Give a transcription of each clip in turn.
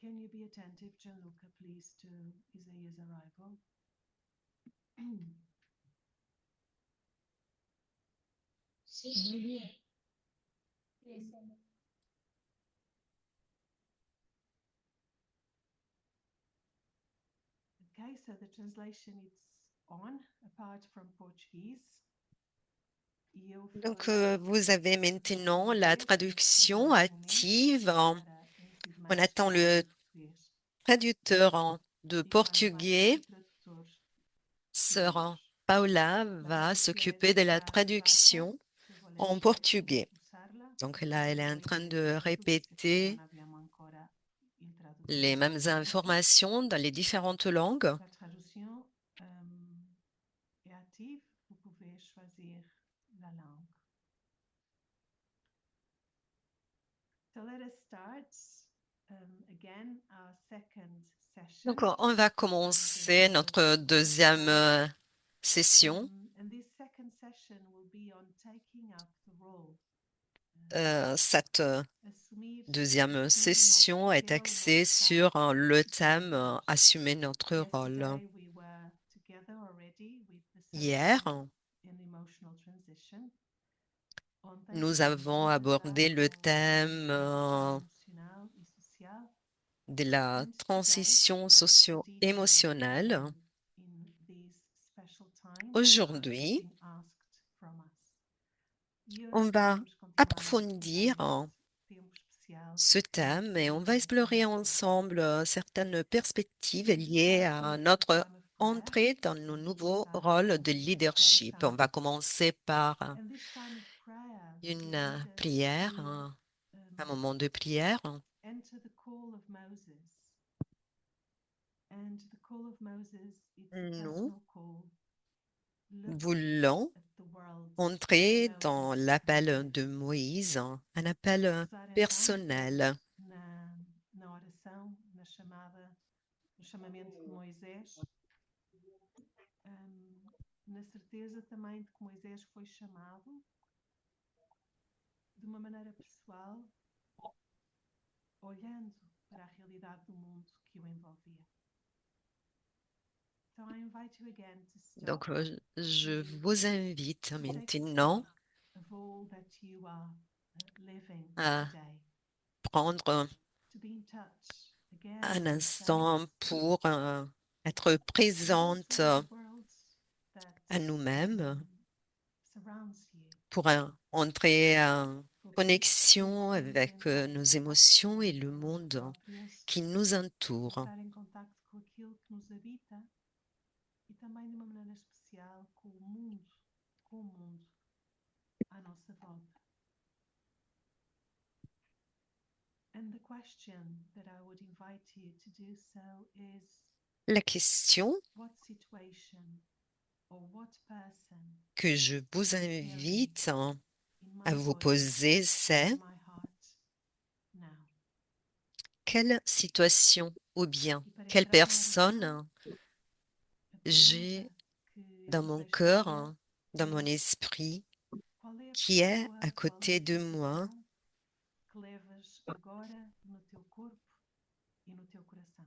can you be attentive, Gianluca, please, to Isaiah's arrival? Okay, so the translation is on, apart from Portuguese. Donc, vous avez maintenant la traduction active. On attend le traducteur de portugais. Sœur Paula va s'occuper de la traduction en portugais. Donc là, elle est en train de répéter les mêmes informations dans les différentes langues. La traduction est active, vous pouvez choisir la langue. So let us start again our second session. Donc, on va commencer notre deuxième session. And this second session will be on taking up the role. Cette deuxième session est axée sur le thème Assumer notre rôle. Yesterday we were together already with the Hier, social and emotional transition. nous avons abordé le thème Emocional e social. de la And transition today, socio-émotionnelle. in these special times that Aujourd'hui, have been asked from us. E on hoje va vamos continuar approfondir este tempo especial ce thème et on va explorer ensemble certaines perspectives liées à notre entrée dans nos nouveaux rôles de leadership. On va commencer par and this time of prayer une will lead us prière, to un moment de prière. enter the call of Moses. And the call of Moses, it's a Nous personal call. Look voulons at the world entrer Moses dans l'appel de created. Moïse, un appel Usar então personnel. na oração, no chamamento de Moisés, na certeza também de que Moisés foi chamado de uma maneira pessoal, olhando para a realidade do mundo que o envolvia. So I invite you again to Donc, stop, je vous invite to take maintenant stock of all that you are living à today, prendre to be in touch again un with the instant sense, pour être but also présente with the world that à nous-mêmes, surrounds you, pour entrer en for connexion entender avec nos émotions et le monde próprias, qui nous entoure. estar em contacto com aquilo que nos habita e também de uma maneira especial com o mundo à nossa volta. And the question that I would invite you to do so is, La question what situation or what person que je vous is appearing invite in à my vous voice poser, c'est and my heart now? quelle situation ou bien E para quelle entrar em oração, personne a pergunta j'ai que eu dans mon desejo fazer cœur, dans mon é: esprit, qual é a qui est pessoa, à qual é côté a de moi, situação que levas agora no teu corpo e no teu coração?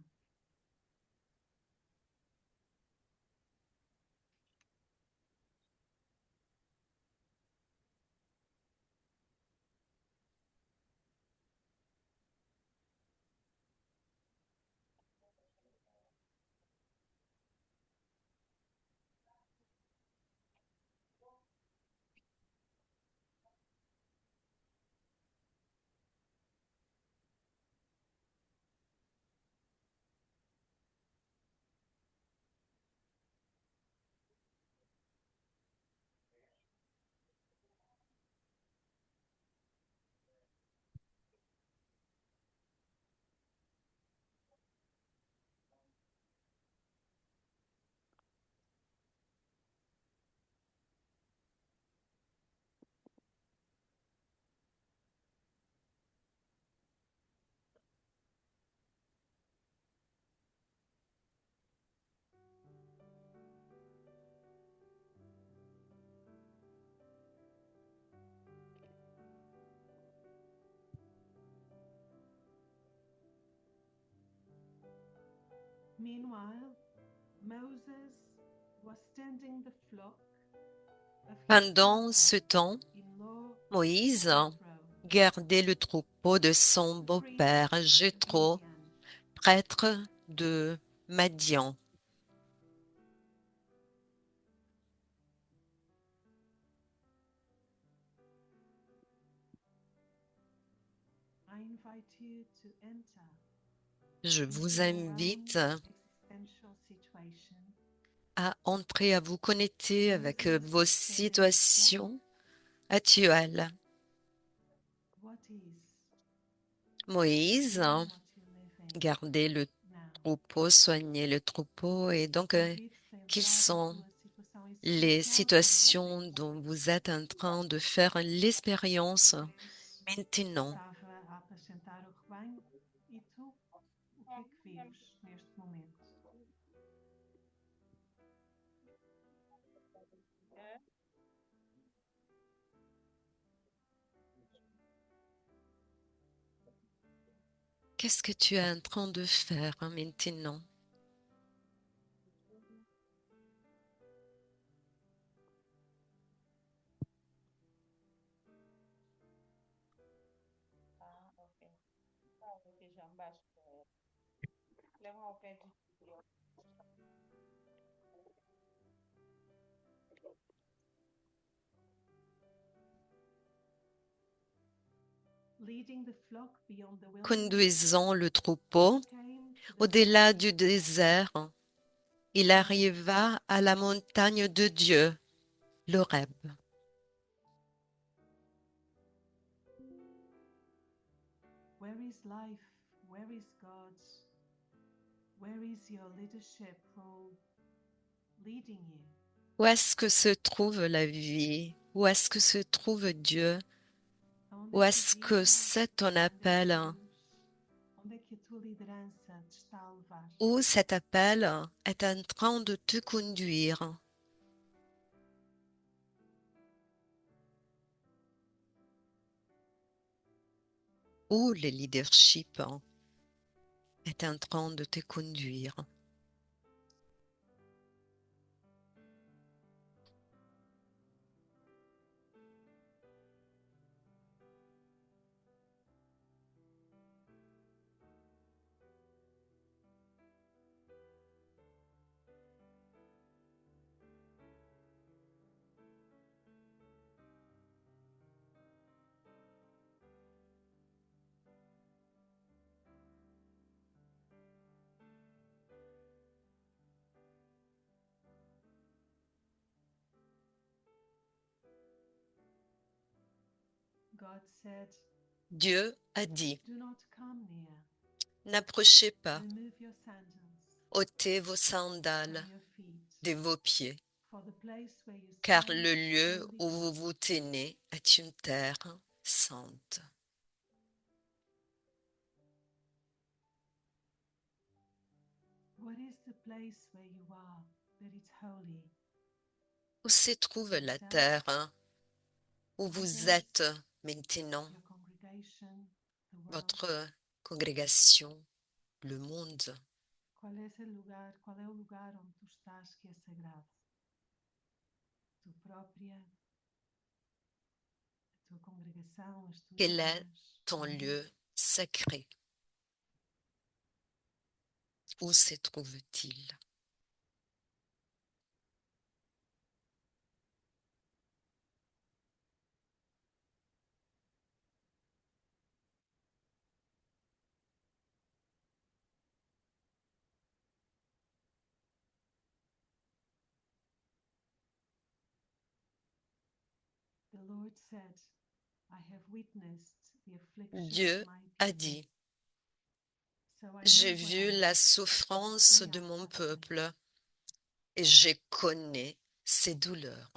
Meanwhile, Moses was tending the flock of his Pendant ce temps, father-in-law Moïse Jethro, gardait le troupeau de son the priest beau-père of Jéthro, Midian. prêtre de Madian. I invite you to enter Je into vous your own invite existential situation. à entrer, à vous connecter avec vos Moses tended the flock. situations actuelles. What is Moïse doing what you live in gardait le now? troupeau, soignait le troupeau, et donc, Convido-te a quelles entrar na sont tua situação les existencial agora. situations dont vous êtes en train de faire l'expérience Deus maintenant? estava a apacentar o rebanho e tu, o que é que vives neste momento? Qu'est-ce que tu es en train de faire maintenant? Leading the flock beyond the wilderness, Conduisant le troupeau he came to the au-delà mountain du of God. désert, il arriva à la montagne de Dieu, l'Horeb. Where is life? Where is God? Where is your leadership role leading you? Où est-ce que se trouve la vie? Où est-ce que se trouve Dieu? Aonde Où é que a est-ce que vida, c'est ton onde é que appel? Deus, onde é que a tua liderança te está a levar? Où cet appel est en train de te conduire? Où le leadership est en train de te conduire? God said, Dieu a dit, do not come near. n'approchez pas, Remove your sandals ôtez vos from sandales your feet, de vos pieds, for the place where you car stand le is lieu holy où vous ground. vous tenez est une terre sainte. What is the place where you are that it's holy? Où se trouve la Yourself, terre où vous others, êtes maintenant, your congregation, the world. votre congrégation, le monde? Qual é o lugar onde tu estás que é sagrado? Tu própria, a tua congregação, as tuas Quel est irmãs, ton irmãos? lieu sacré? Où se trouve-t-il? The Lord said, I have witnessed the affliction Dieu of my a people. dit, So I j'ai know vu well la what souffrance they de are mon suffering. peuple et je connais ses douleurs.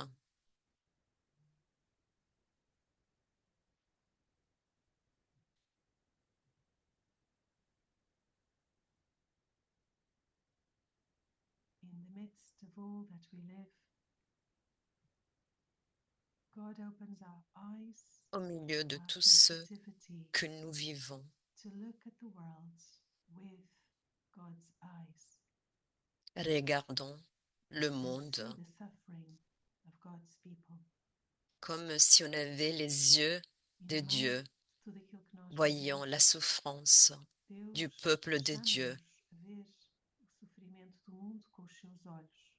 In the midst of all that we live, God opens our eyes, Au milieu de our tout ce sensitivity que nous vivons, to look at the world with God's eyes. Regardons le and monde see the suffering of God's people. comme si on avait les yeux E de não é Dieu, tudo aquilo que nós voyant vemos. la souffrance du Deus peuple de Dieu. chama-nos a ver o sofrimento do mundo com os seus olhos.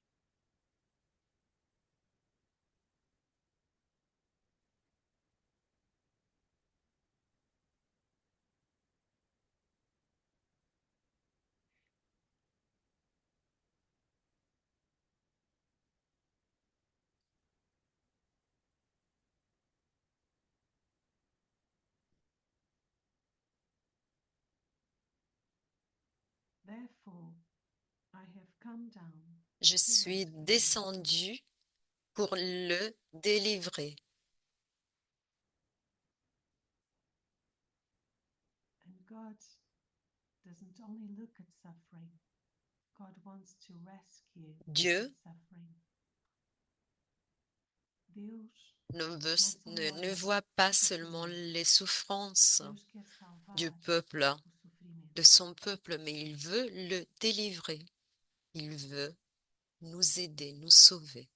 Therefore, I have come down Je to suis rescue you. descendu pour le délivrer. And God doesn't only look at suffering, God wants to rescue Dieu that suffering. Deus ne voit pas seulement les souffrances Deus quer salvar du peuple, o sofrimento. de son peuple, mais il veut le délivrer. Il veut nous aider, nous sauver.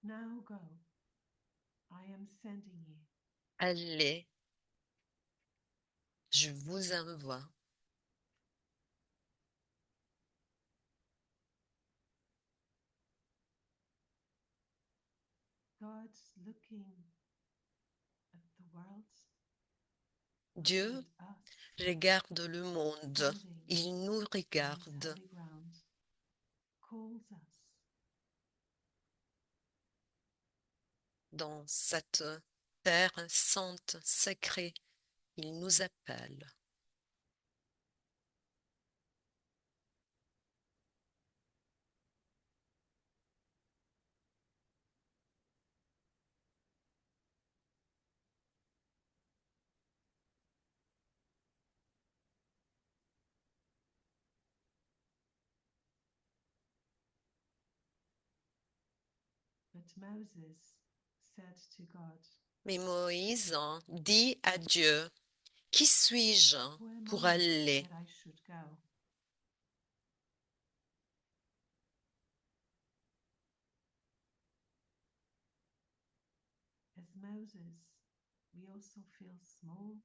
Now go. I am sending you. Allez, je vous envoie. God's looking at the world, Dieu looking at us, regarde le monde, standing il nous on his regarde holy ground, calls us. dans cette terre sainte, sacrée. Il nous appelle. But Moses said to God, Mais Moïse dit à Dieu, qui suis-je who am pour I aller? that I should go? As Moses, we also feel small,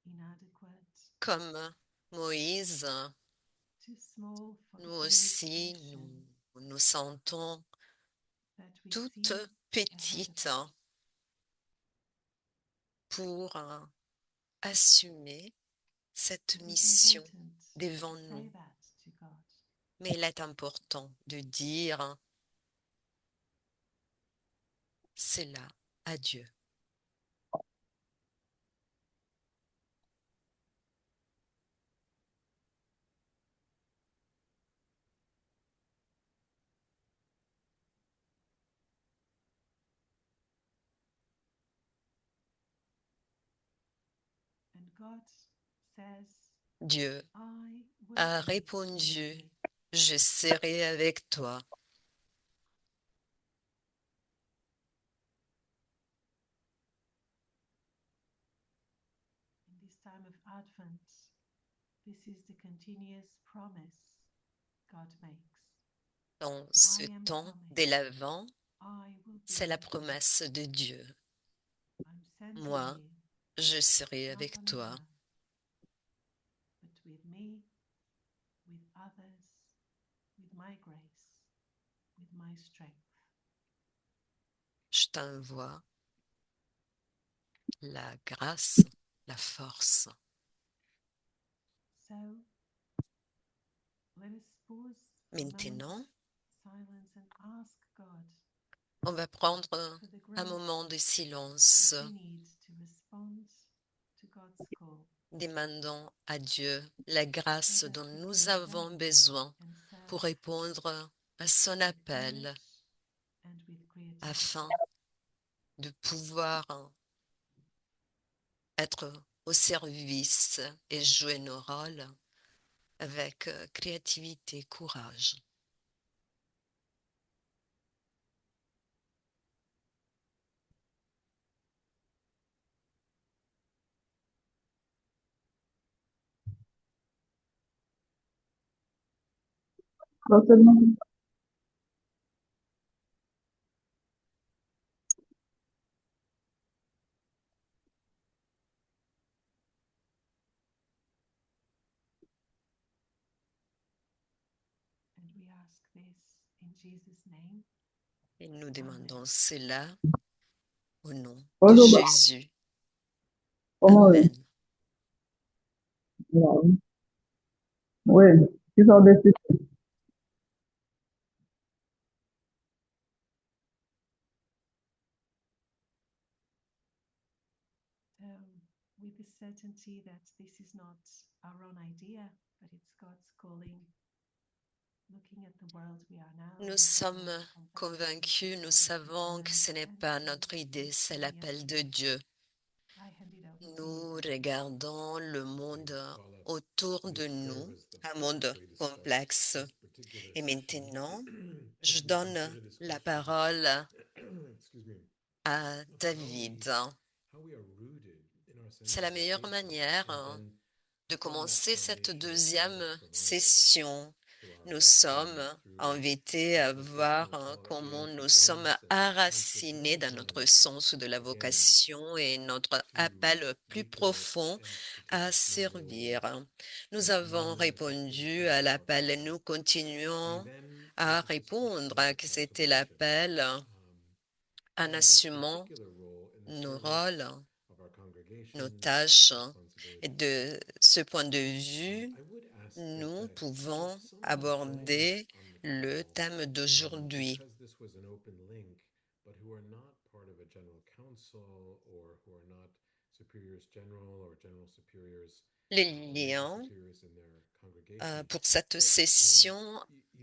inadequate, Comme Moïse, too small for nous the great aussi, mission nous sentons that we toutes see ahead of petites us. pour assumer cette It is mission important devant to say nous. that to God. Mais il est important de dire cela à Dieu. And God says, Dieu I will a be with répondu, you. je serai avec toi. In this time of Advent, this is the continuous promise God makes. Dans ce I am temps de coming. l'Avent, I will be c'est la with you. promesse de Dieu. I'm sending Moi, you, je serai not avec on toi, earth, but with me, with others, with my grace, with my strength. je t'envoie la grâce, la force. So let us pause for a moment, Maintenant, silence, and ask God on va prendre for the un grace moment de silence. that we need to respond to God's call, Demandons à Dieu la so grâce that dont we nous can avons serve besoin and pour serve répondre à son with appel courage and with afin creativity. de pouvoir être au service et jouer nos rôles avec créativité, courage. Certainement. And we ask this in Jesus' name. Et nous Amen. demandons cela au nom de Also, Jésus. comment, Amen. oui, qui sont des With the certainty that this is not our own idea, but it's God's calling. Looking at the world we are now, Nous sommes convaincus, nous savons que ce n'est pas notre idée, c'est l'appel de Dieu. I hand it over to you. Nous regardons le monde autour de nous, un monde complexe. Et maintenant, je donne la parole à David. C'est la meilleure manière de commencer cette deuxième session. Nous sommes invités à voir comment nous sommes enracinés dans notre sens de la vocation et notre appel plus profond à servir. Nous avons répondu à l'appel et nous continuons à répondre que c'était l'appel en assumant nos rôles, nos tâches. Et de ce point de vue, nous pouvons aborder le thème d'aujourd'hui. Les liens pour cette session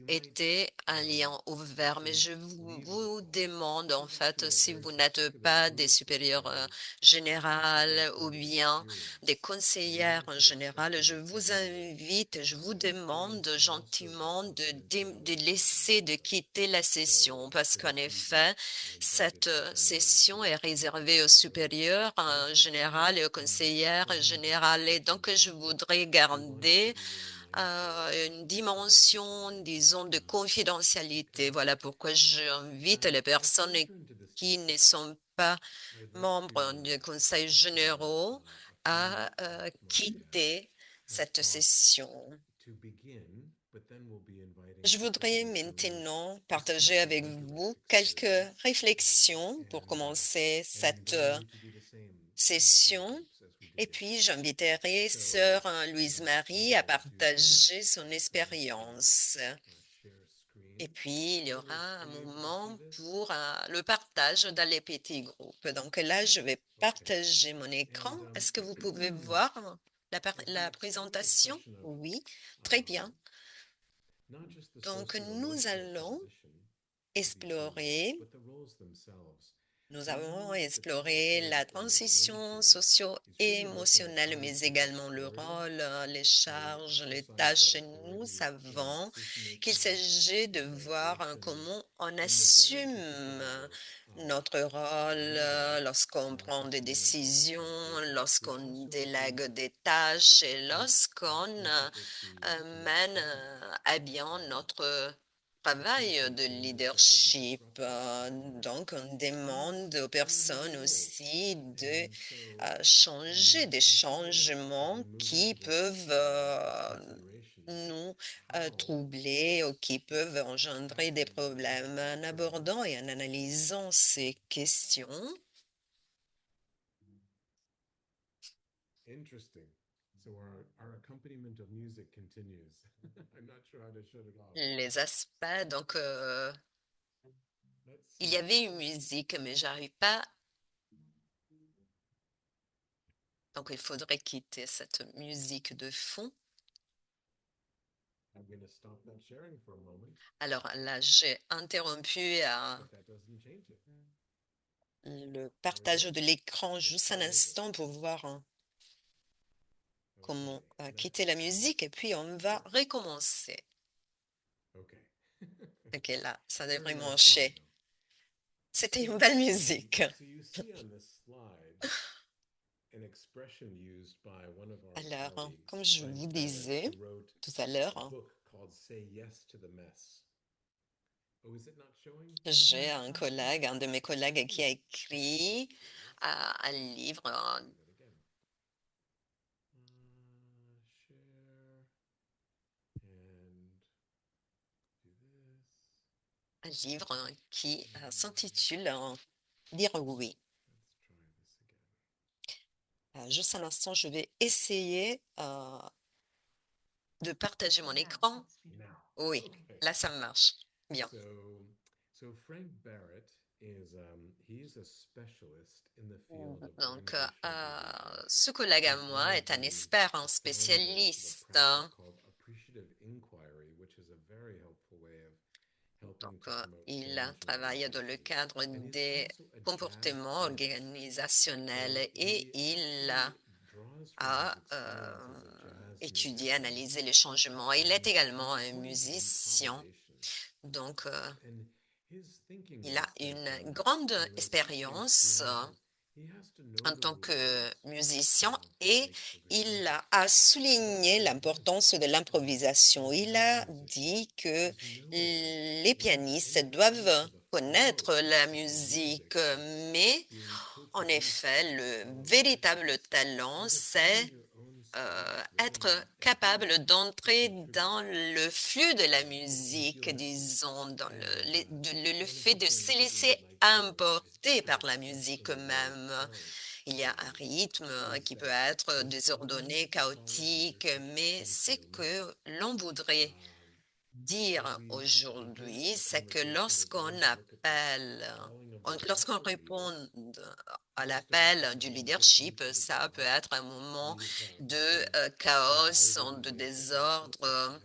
était un lien ouvert, mais je vous demande en fait si vous n'êtes pas des supérieurs générales ou bien des conseillères générales, je vous invite, je vous demande gentiment de laisser, de quitter la session parce qu'en effet, cette session est réservée aux supérieurs générales et aux conseillères générales. Et donc, je voudrais garder une dimension, disons, de confidentialité. Voilà pourquoi j'invite les personnes qui ne sont pas membres du Conseil généraux à quitter cette session. Je voudrais maintenant partager avec vous quelques réflexions pour commencer cette session. Et puis, j'inviterai Sœur Louise-Marie à partager son expérience. Et puis, il y aura un moment pour le partage dans les petits groupes. Donc là, je vais partager mon écran. Est-ce que vous pouvez voir la présentation? Oui, très bien. Donc, explorer Nous avons exploré la transition socio-émotionnelle, mais également le rôle, les charges, les tâches. Et nous savons qu'il s'agit de voir comment on assume notre rôle lorsqu'on prend des décisions, lorsqu'on délègue des tâches et lorsqu'on mène à bien notre travail de leadership. Donc, on demande aux personnes aussi de changer des changements qui peuvent nous troubler ou qui peuvent engendrer des problèmes. En abordant et en analysant ces questions, les aspects, donc, il y avait une musique, mais j'arrive pas. Donc, il faudrait quitter cette musique de fond. Alors là, j'ai interrompu le partage de l'écran juste un instant pour voir comment quitter la musique et puis on va recommencer. Ok, là, ça devrait marcher. C'était une belle musique. Alors, comme je vous disais tout à l'heure, j'ai un de mes collègues qui a écrit un livre, qui s'intitule Dire oui. Juste un instant, je vais essayer de partager mon écran. Oui, là, ça marche. Bien. Donc, ce collègue à moi est un expert, un spécialiste. Donc, il travaille dans le cadre des comportements organisationnels et il a étudié, analysé les changements. Il est également un musicien. Donc, il a une grande expérience en tant que musicien et il a souligné l'importance de l'improvisation. Il a dit que les pianistes doivent connaître la musique, mais en effet, le véritable talent, c'est être capable d'entrer dans le flux de la musique, disons, dans le fait de se laisser emporter par la musique même. Il y a un rythme qui peut être désordonné, chaotique, mais ce que l'on voudrait dire aujourd'hui, c'est que lorsqu'on répond à l'appel du leadership, ça peut être un moment de chaos, de désordre.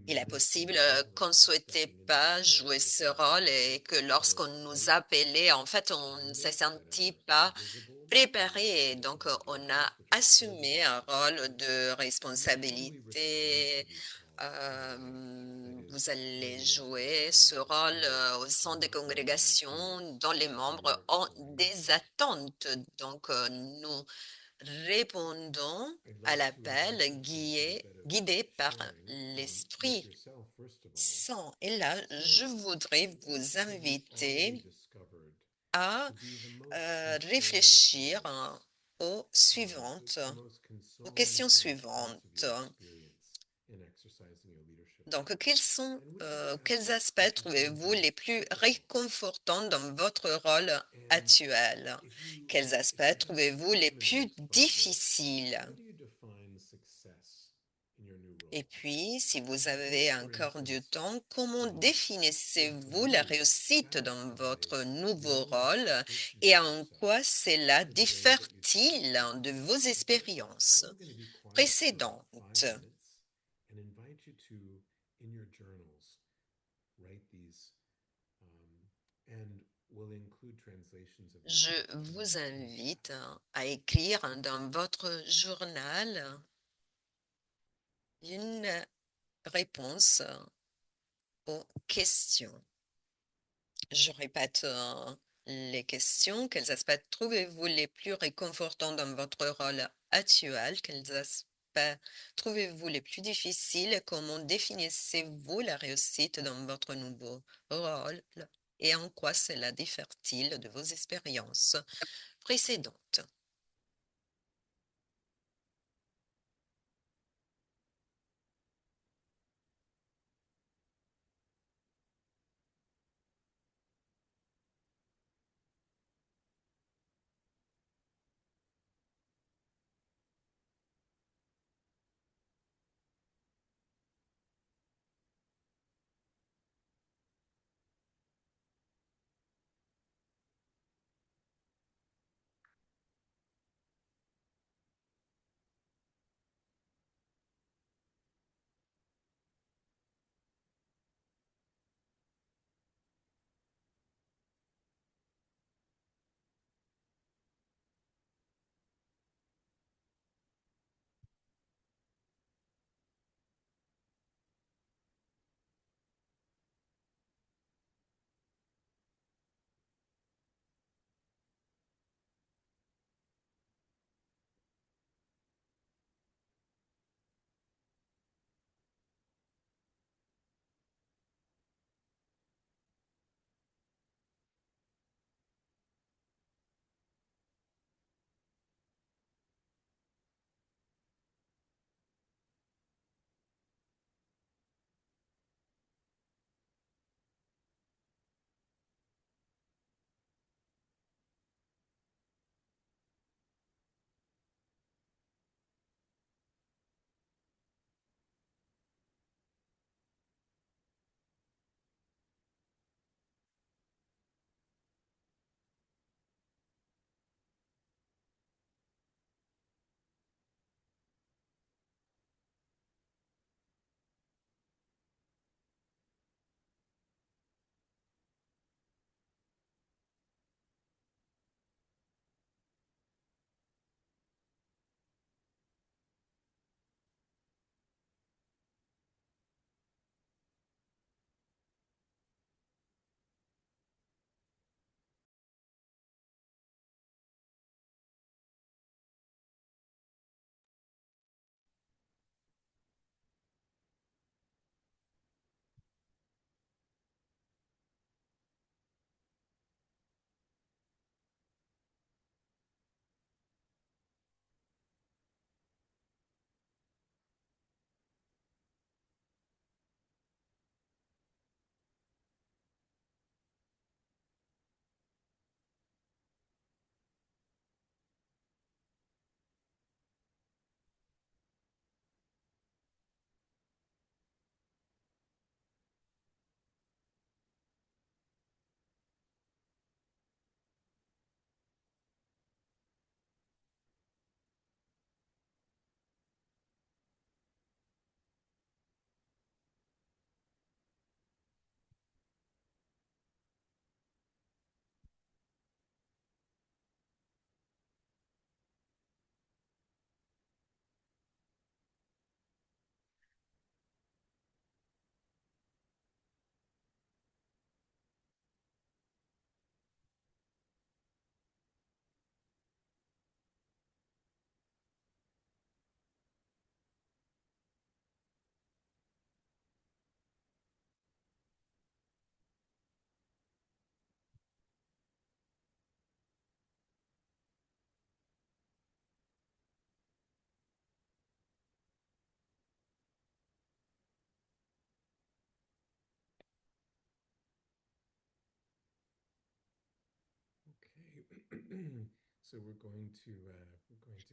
Il est possible qu'on ne souhaitait pas jouer ce rôle et que lorsqu'on nous appelait, en fait, on ne se sentit pas préparé. Donc, on a assumé un rôle de responsabilité. Vous allez jouer ce rôle au sein des congrégations dont les membres ont des attentes. Donc, nous répondons à l'appel guidé par l'Esprit Saint. Et là, je voudrais vous inviter à réfléchir aux questions suivantes. Donc, quels aspects trouvez-vous les plus réconfortants dans votre rôle actuel? Quels aspects trouvez-vous les plus difficiles? Et puis, si vous avez encore du temps, comment définissez-vous la réussite dans votre nouveau rôle et en quoi cela diffère-t-il de vos expériences précédentes? Je vous invite à écrire dans votre journal une réponse aux questions. Je répète les questions. Quels aspects trouvez-vous les plus réconfortants dans votre rôle actuel? Quels aspects trouvez-vous les plus difficiles? Comment définissez-vous la réussite dans votre nouveau rôle? Et en quoi cela diffère-t-il de vos expériences précédentes?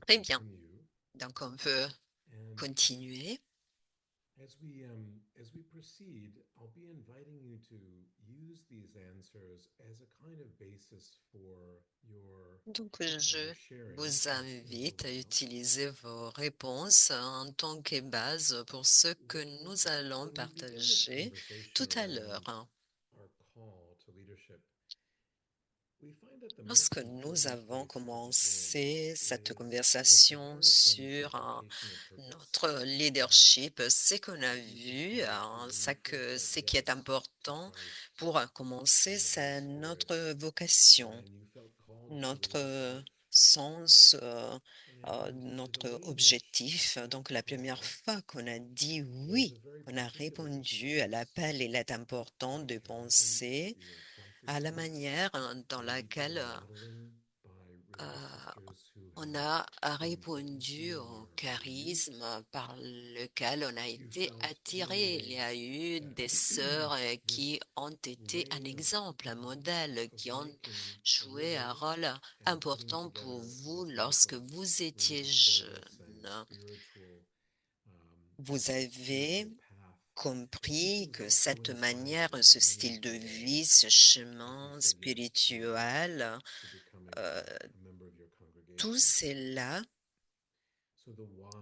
Très bien. Donc, on peut continuer. As we proceed, I'll be inviting you to use these answers as a kind of basis for your Donc, je sharing vous in invite the à lab. utiliser vos réponses en tant que base pour ce que nous allons When we begin this partager conversation tout à around l'heure. our call to leadership, we find that the most Lorsque nous important avons place to commencé begin cette is conversation with a higher sense of sur vocation and purpose. notre leadership, c'est qu'on a vu ce qui est important pour commencer, c'est notre vocation, notre sens, notre objectif. Donc, la première fois qu'on a dit oui, on a répondu à l'appel, il est important de penser à la manière dans laquelle on a répondu au charisme par lequel on a été attiré. Il y a eu des sœurs qui ont été un exemple, un modèle, qui ont joué un rôle important pour vous lorsque vous étiez jeune. Vous avez compris que cette manière, ce style de vie, ce chemin spirituel, tout cela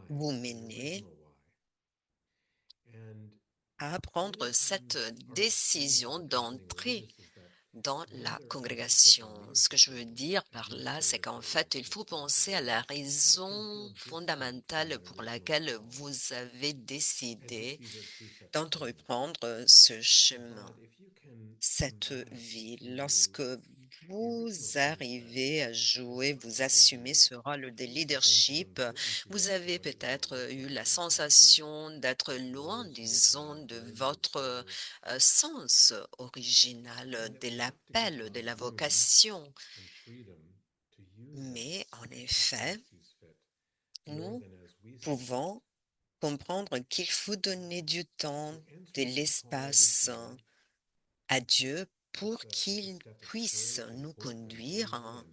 vous mène à prendre cette décision d'entrer dans la congrégation. Ce que je veux dire par là, c'est qu'en fait, il faut penser à la raison fondamentale pour laquelle vous avez décidé d'entreprendre ce chemin, cette vie. Lorsque vous arrivez à jouer, vous assumez ce rôle de leadership, vous avez peut-être eu la sensation d'être loin, disons, de votre sens original, de l'appel, de la vocation. Mais en effet, nous pouvons comprendre qu'il faut donner du temps, de l'espace à Dieu pour qu'il puisse nous conduire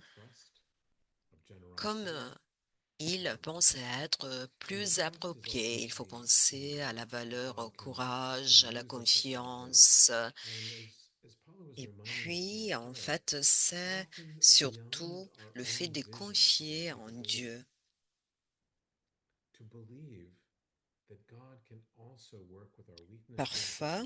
comme il pense être plus approprié. Il faut penser à la valeur au courage, à la confiance. Et puis, en fait, c'est surtout le fait de confier en Dieu. Parfois,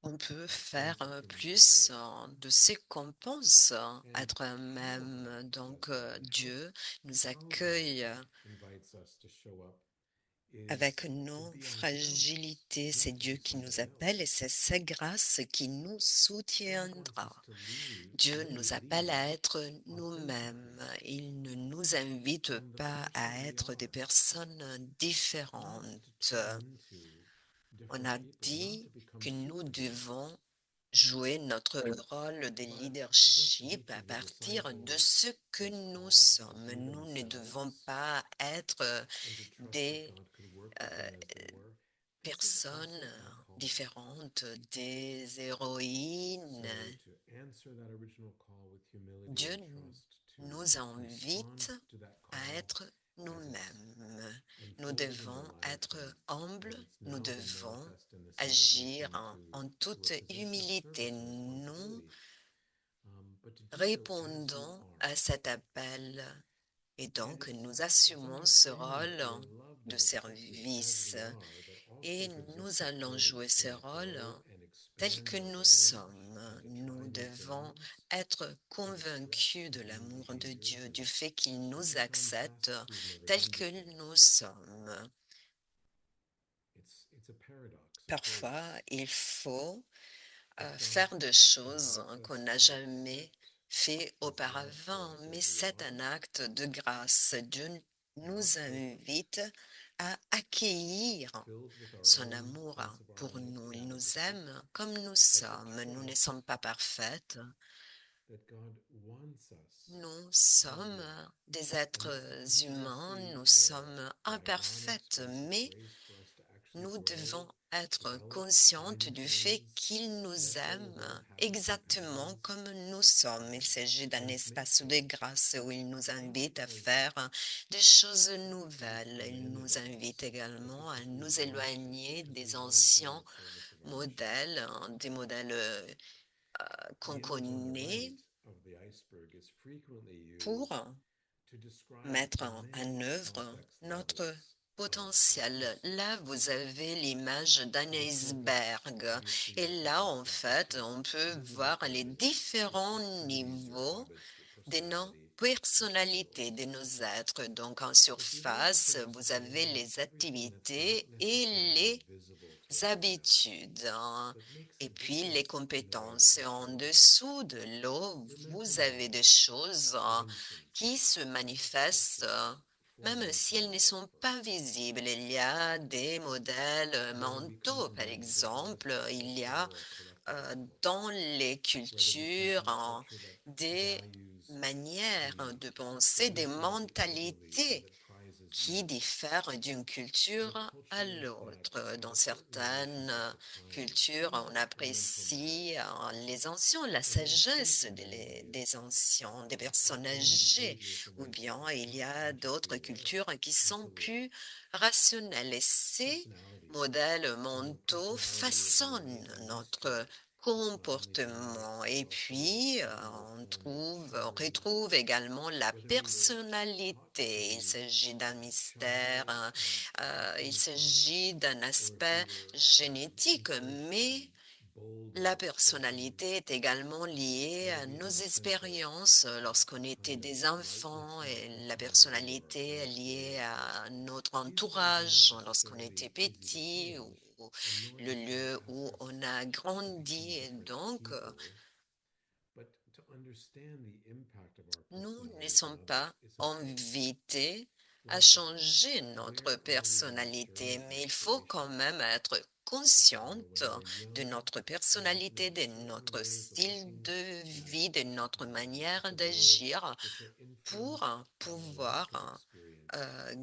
on peut faire plus de ce qu'on pense être même. Donc, Dieu nous accueille avec nos fragilités. C'est Dieu qui nous appelle et c'est sa grâce qui nous soutiendra. Dieu nous appelle à être nous-mêmes. Il ne nous invite pas à être des personnes différentes. On a dit que nous devons jouer notre rôle de leadership à partir de ce que nous sommes. Nous ne devons pas être des personnes différentes, des héroïnes. Dieu nous invite à être nous-mêmes. Nous devons être humbles, nous devons agir en toute humilité. Nous répondons à cet appel et donc nous assumons ce rôle de service et nous allons jouer ce rôle tel que nous sommes. Nous devons être convaincus de l'amour de Dieu, du fait qu'il nous accepte tel que nous sommes. Parfois, il faut faire des choses qu'on n'a jamais fait auparavant, mais c'est un acte de grâce. Dieu nous invite à accueillir son amour pour nous. Il nous aime comme nous sommes. Nous ne sommes pas parfaites. Nous sommes des êtres humains, nous sommes imparfaits, mais nous devons être conscientes du fait qu'il nous aime exactement comme nous sommes. Il s'agit d'un espace de grâce où il nous invite à faire des choses nouvelles. Il nous invite également à nous éloigner des anciens modèles, des modèles qu'on connaît pour mettre en œuvre notre potentiel. Là, vous avez l'image d'un iceberg. Et là, en fait, on peut voir les différents niveaux de nos personnalités, de nos êtres. Donc, en surface, vous avez les activités et les habitudes, hein, et puis les compétences. Et en dessous de l'eau, vous avez des choses qui se manifestent, même si elles ne sont pas visibles. Il y a des modèles mentaux, par exemple. Il y a dans les cultures des manières de penser, des mentalités qui diffèrent d'une culture à l'autre. Dans certaines cultures, on apprécie les anciens, la sagesse des anciens, des personnes âgées, ou bien il y a d'autres cultures qui sont plus rationnelles. Et ces modèles mentaux façonnent notre comportement. Et puis, on retrouve également la personnalité. Il s'agit d'un mystère, il s'agit d'un aspect génétique, mais la personnalité est également liée à nos expériences lorsqu'on était des enfants, et la personnalité est liée à notre entourage lorsqu'on était petit, ou le lieu où on a grandi. Et donc, nous ne sommes pas invités à changer notre personnalité, mais il faut quand même être consciente de notre personnalité, de notre style de vie, de notre manière d'agir pour pouvoir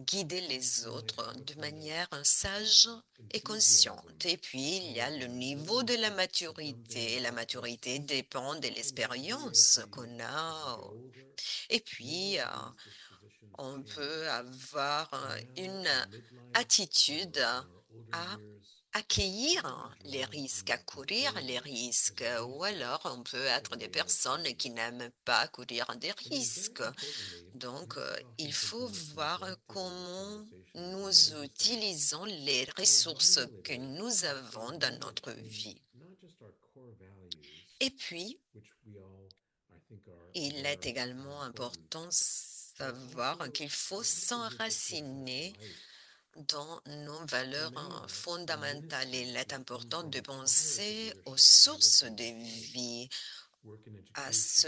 guider les autres de manière sage et consciente. Et puis, il y a le niveau de la maturité. La maturité dépend de l'expérience qu'on a. Et puis, on peut avoir une attitude à accueillir les risques, à courir les risques, ou alors on peut être des personnes qui n'aiment pas courir des risques. Donc, il faut voir comment nous utilisons les ressources que nous avons dans notre vie. Et puis, il est également important de savoir qu'il faut s'enraciner dans nos valeurs fondamentales. Il est important de penser aux sources de vie, à ce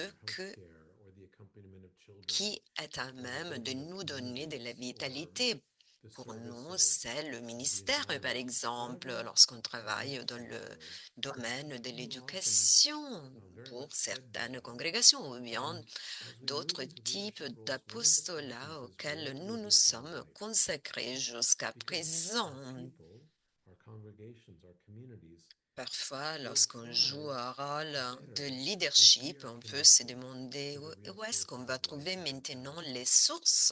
qui est à même de nous donner de la vitalité. Pour nous, c'est le ministère, par exemple, lorsqu'on travaille dans le domaine de l'éducation pour certaines congrégations, ou bien d'autres types d'apostolats auxquels nous nous sommes consacrés jusqu'à présent. Parfois, lorsqu'on joue un rôle de leadership, on peut se demander où est-ce qu'on va trouver maintenant les sources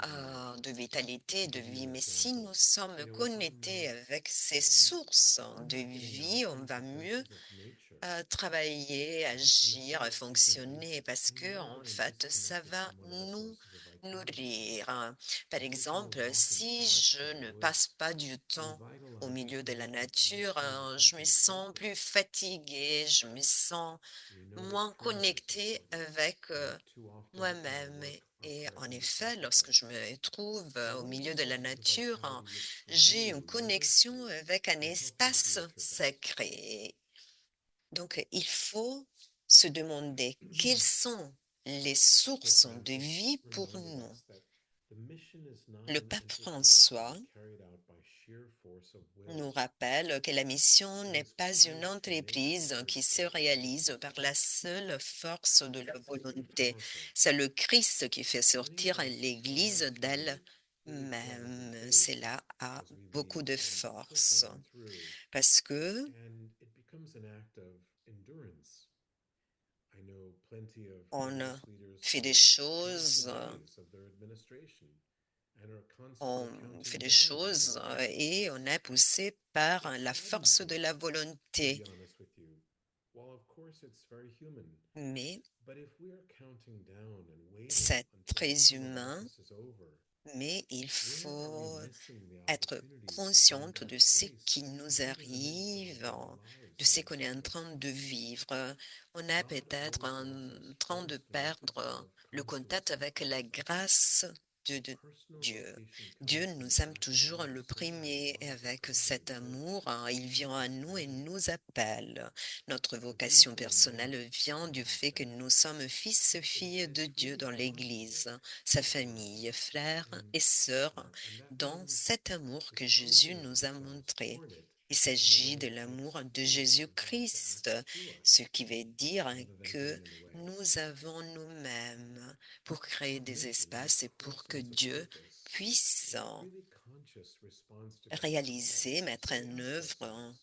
de vitalité, de vie. Mais si nous sommes connectés avec ces sources de vie, on va mieux travailler, agir, fonctionner, parce que en fait, ça va nous nourrir. Par exemple, si je ne passe pas du temps au milieu de la nature, je me sens plus fatiguée, je me sens moins connectée avec moi-même. Et en effet, lorsque je me trouve au milieu de la nature, j'ai une connexion avec un espace sacré. Donc, il faut se demander quelles sont les sources de vie pour nous. Le pape François nous rappelle que la mission n'est pas une entreprise qui se réalise par la seule force de la volonté. C'est le Christ qui fait sortir l'Église d'elle même cela a beaucoup de force parce que on fait des choses, on fait des choses et on est poussé par la force de la volonté. Mais c'est très humain, mais il faut être consciente de ce qui nous arrive, de ce qu'on est en train de vivre. On est peut-être en train de perdre le contact avec la grâce de Dieu. Dieu nous aime toujours le premier et avec cet amour, il vient à nous et nous appelle. Notre vocation personnelle vient du fait que nous sommes fils et filles de Dieu dans l'Église, sa famille, frères et sœurs, dans cet amour que Jésus nous a montré. Il s'agit de l'amour de Jésus-Christ, ce qui veut dire que nous avons nous-mêmes pour créer des espaces et pour que Dieu puisse réaliser, mettre en œuvre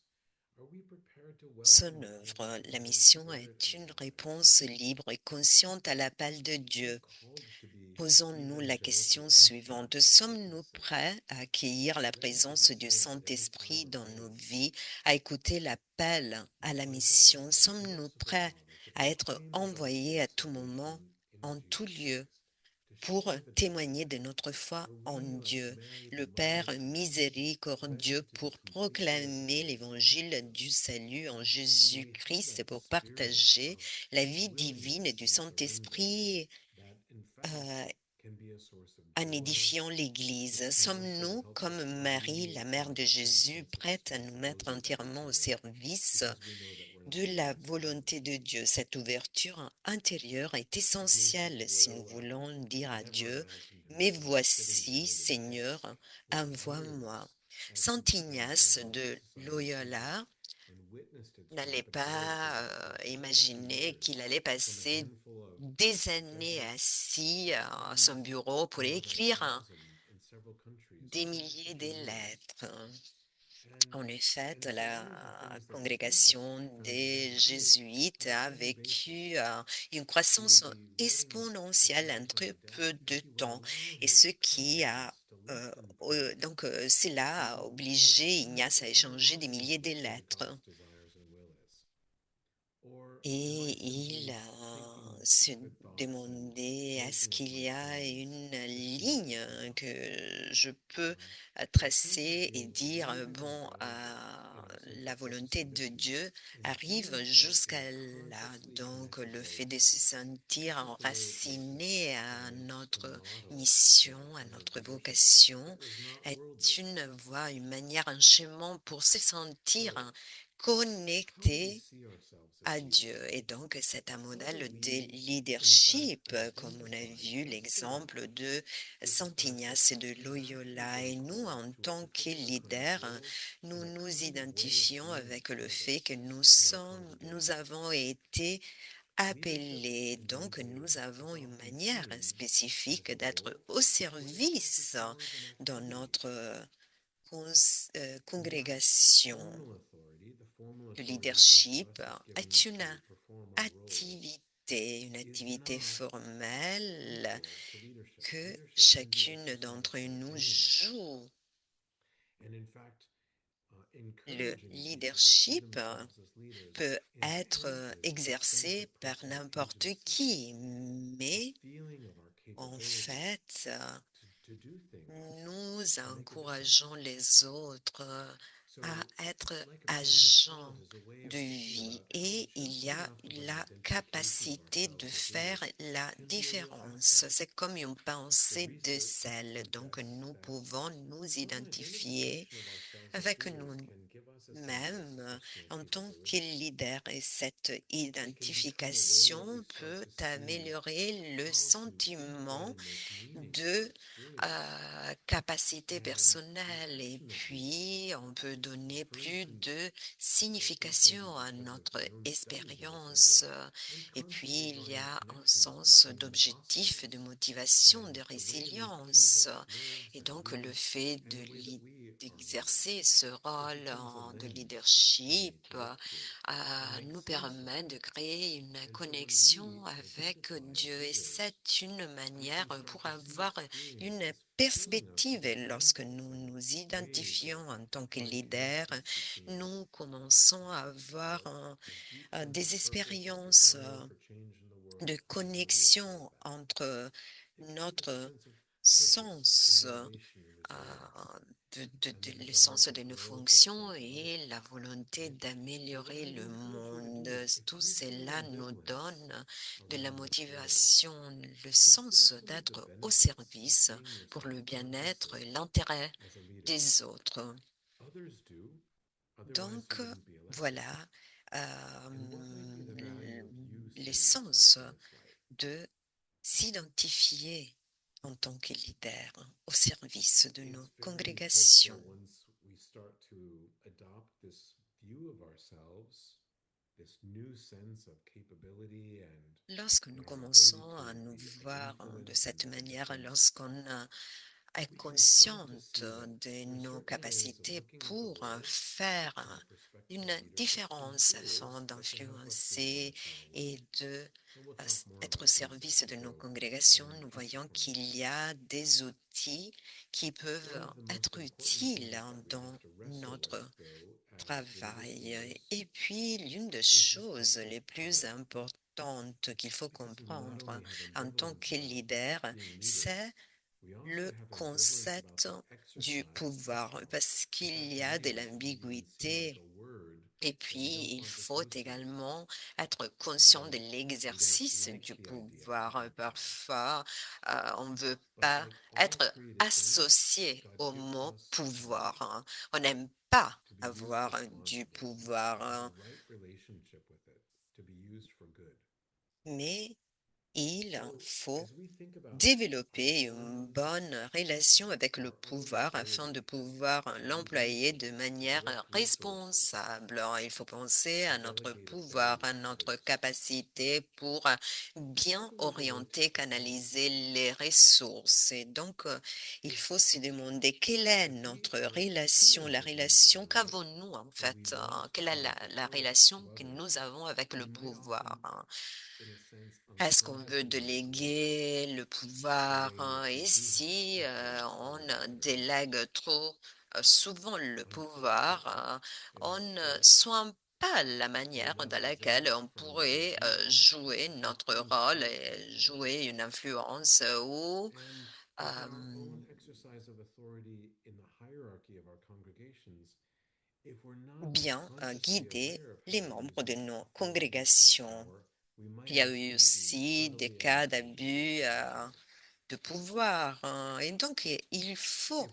son œuvre. La mission est une réponse libre et consciente à l'appel de Dieu. Posons-nous la question suivante. Sommes-nous prêts à accueillir la présence du Saint-Esprit dans nos vies, à écouter l'appel à la mission? Sommes-nous prêts à être envoyés à tout moment, en tout lieu, pour témoigner de notre foi en Dieu, le Père miséricordieux, pour proclamer l'évangile du salut en Jésus-Christ, pour partager la vie divine du Saint-Esprit en édifiant l'Église? Sommes-nous, comme Marie, la mère de Jésus, prêtes à nous mettre entièrement au service de la volonté de Dieu? Cette ouverture intérieure est essentielle si nous voulons dire à Dieu, mais voici, Seigneur, envoie-moi. Saint Ignace de Loyola n'allait pas imaginer qu'il allait passer des années assis à son bureau pour écrire des milliers de lettres. En effet, la congrégation des Jésuites a vécu une croissance exponentielle en très peu de temps, et ce qui a cela a obligé Ignace à échanger des milliers de lettres. Et il se demandait, est-ce qu'il y a une ligne que je peux tracer et dire, bon, la volonté de Dieu arrive jusqu'à là. Donc, le fait de se sentir enraciné à notre mission, à notre vocation, est une voie, une manière, un chemin pour se sentir connecté à Dieu. Et donc, c'est un modèle de leadership, comme on a vu l'exemple de Saint Ignace de Loyola. Et nous, en tant que leaders, nous nous identifions avec le fait que nous avons été appelés. Donc, nous avons une manière spécifique d'être au service dans notre congrégation. Le leadership est une activité formelle que chacune d'entre nous joue. Le leadership peut être exercé par n'importe qui, mais en fait, nous encourageons les autres à être agents de vie, et il y a la capacité de faire la différence. C'est comme une pensée de sel. Donc, nous pouvons nous identifier avec même en tant que leader. Et cette identification peut améliorer le sentiment de capacité personnelle et puis on peut donner plus de signification à notre expérience et puis il y a un sens d'objectif, de motivation, de résilience et donc le fait d'exercer ce rôle de leadership nous permet de créer une connexion avec Dieu et c'est une manière pour avoir une perspective. Et lorsque nous nous identifions en tant que leader, nous commençons à avoir des expériences de connexion entre notre sens le sens de nos fonctions et la volonté d'améliorer le monde. Tout cela nous donne de la motivation, le sens d'être au service pour le bien-être et l'intérêt des autres. Donc, voilà l'essence de s'identifier en tant que leader au service de nos congrégations. Lorsque nous commençons à nous voir de cette manière, lorsqu'on est consciente de nos capacités pour faire une différence afin d'influencer et de être au service de nos congrégations, nous voyons qu'il y a des outils qui peuvent être utiles dans notre travail. Et puis, l'une des choses les plus importantes qu'il faut comprendre en tant que leader, c'est le concept du pouvoir, parce qu'il y a de l'ambiguïté. Et puis, il faut également être conscient de l'exercice du pouvoir. Parfois, on ne veut pas être associé au mot pouvoir. On n'aime pas avoir du pouvoir, mais il faut développer une bonne relation avec le pouvoir afin de pouvoir l'employer de manière responsable. Alors, il faut penser à notre pouvoir, à notre capacité pour bien orienter, canaliser les ressources. Et donc, il faut se demander quelle est notre relation, la relation qu'avons-nous en fait, quelle est la relation que nous avons avec le pouvoir. Est-ce qu'on veut déléguer le pouvoir et si on délègue trop souvent le pouvoir, on ne soigne pas la manière dans laquelle on pourrait jouer notre rôle et jouer une influence ou bien guider les membres de nos congrégations. Il y a eu aussi des cas d'abus de pouvoir. Et donc, il faut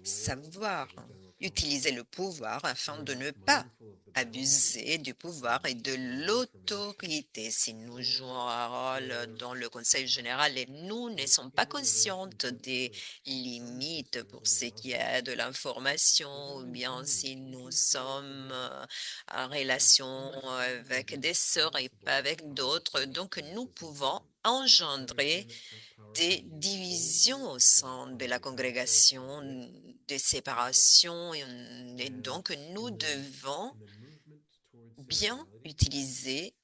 savoir utiliser le pouvoir afin de ne pas abuser du pouvoir et de l'autorité. Si nous jouons un rôle dans le Conseil général et nous ne sommes pas conscientes des limites pour ce qui est de l'information, ou bien si nous sommes en relation avec des sœurs et pas avec d'autres, donc nous pouvons engendrer des divisions au sein de la congrégation, des séparations, et donc nous devons bien utiliser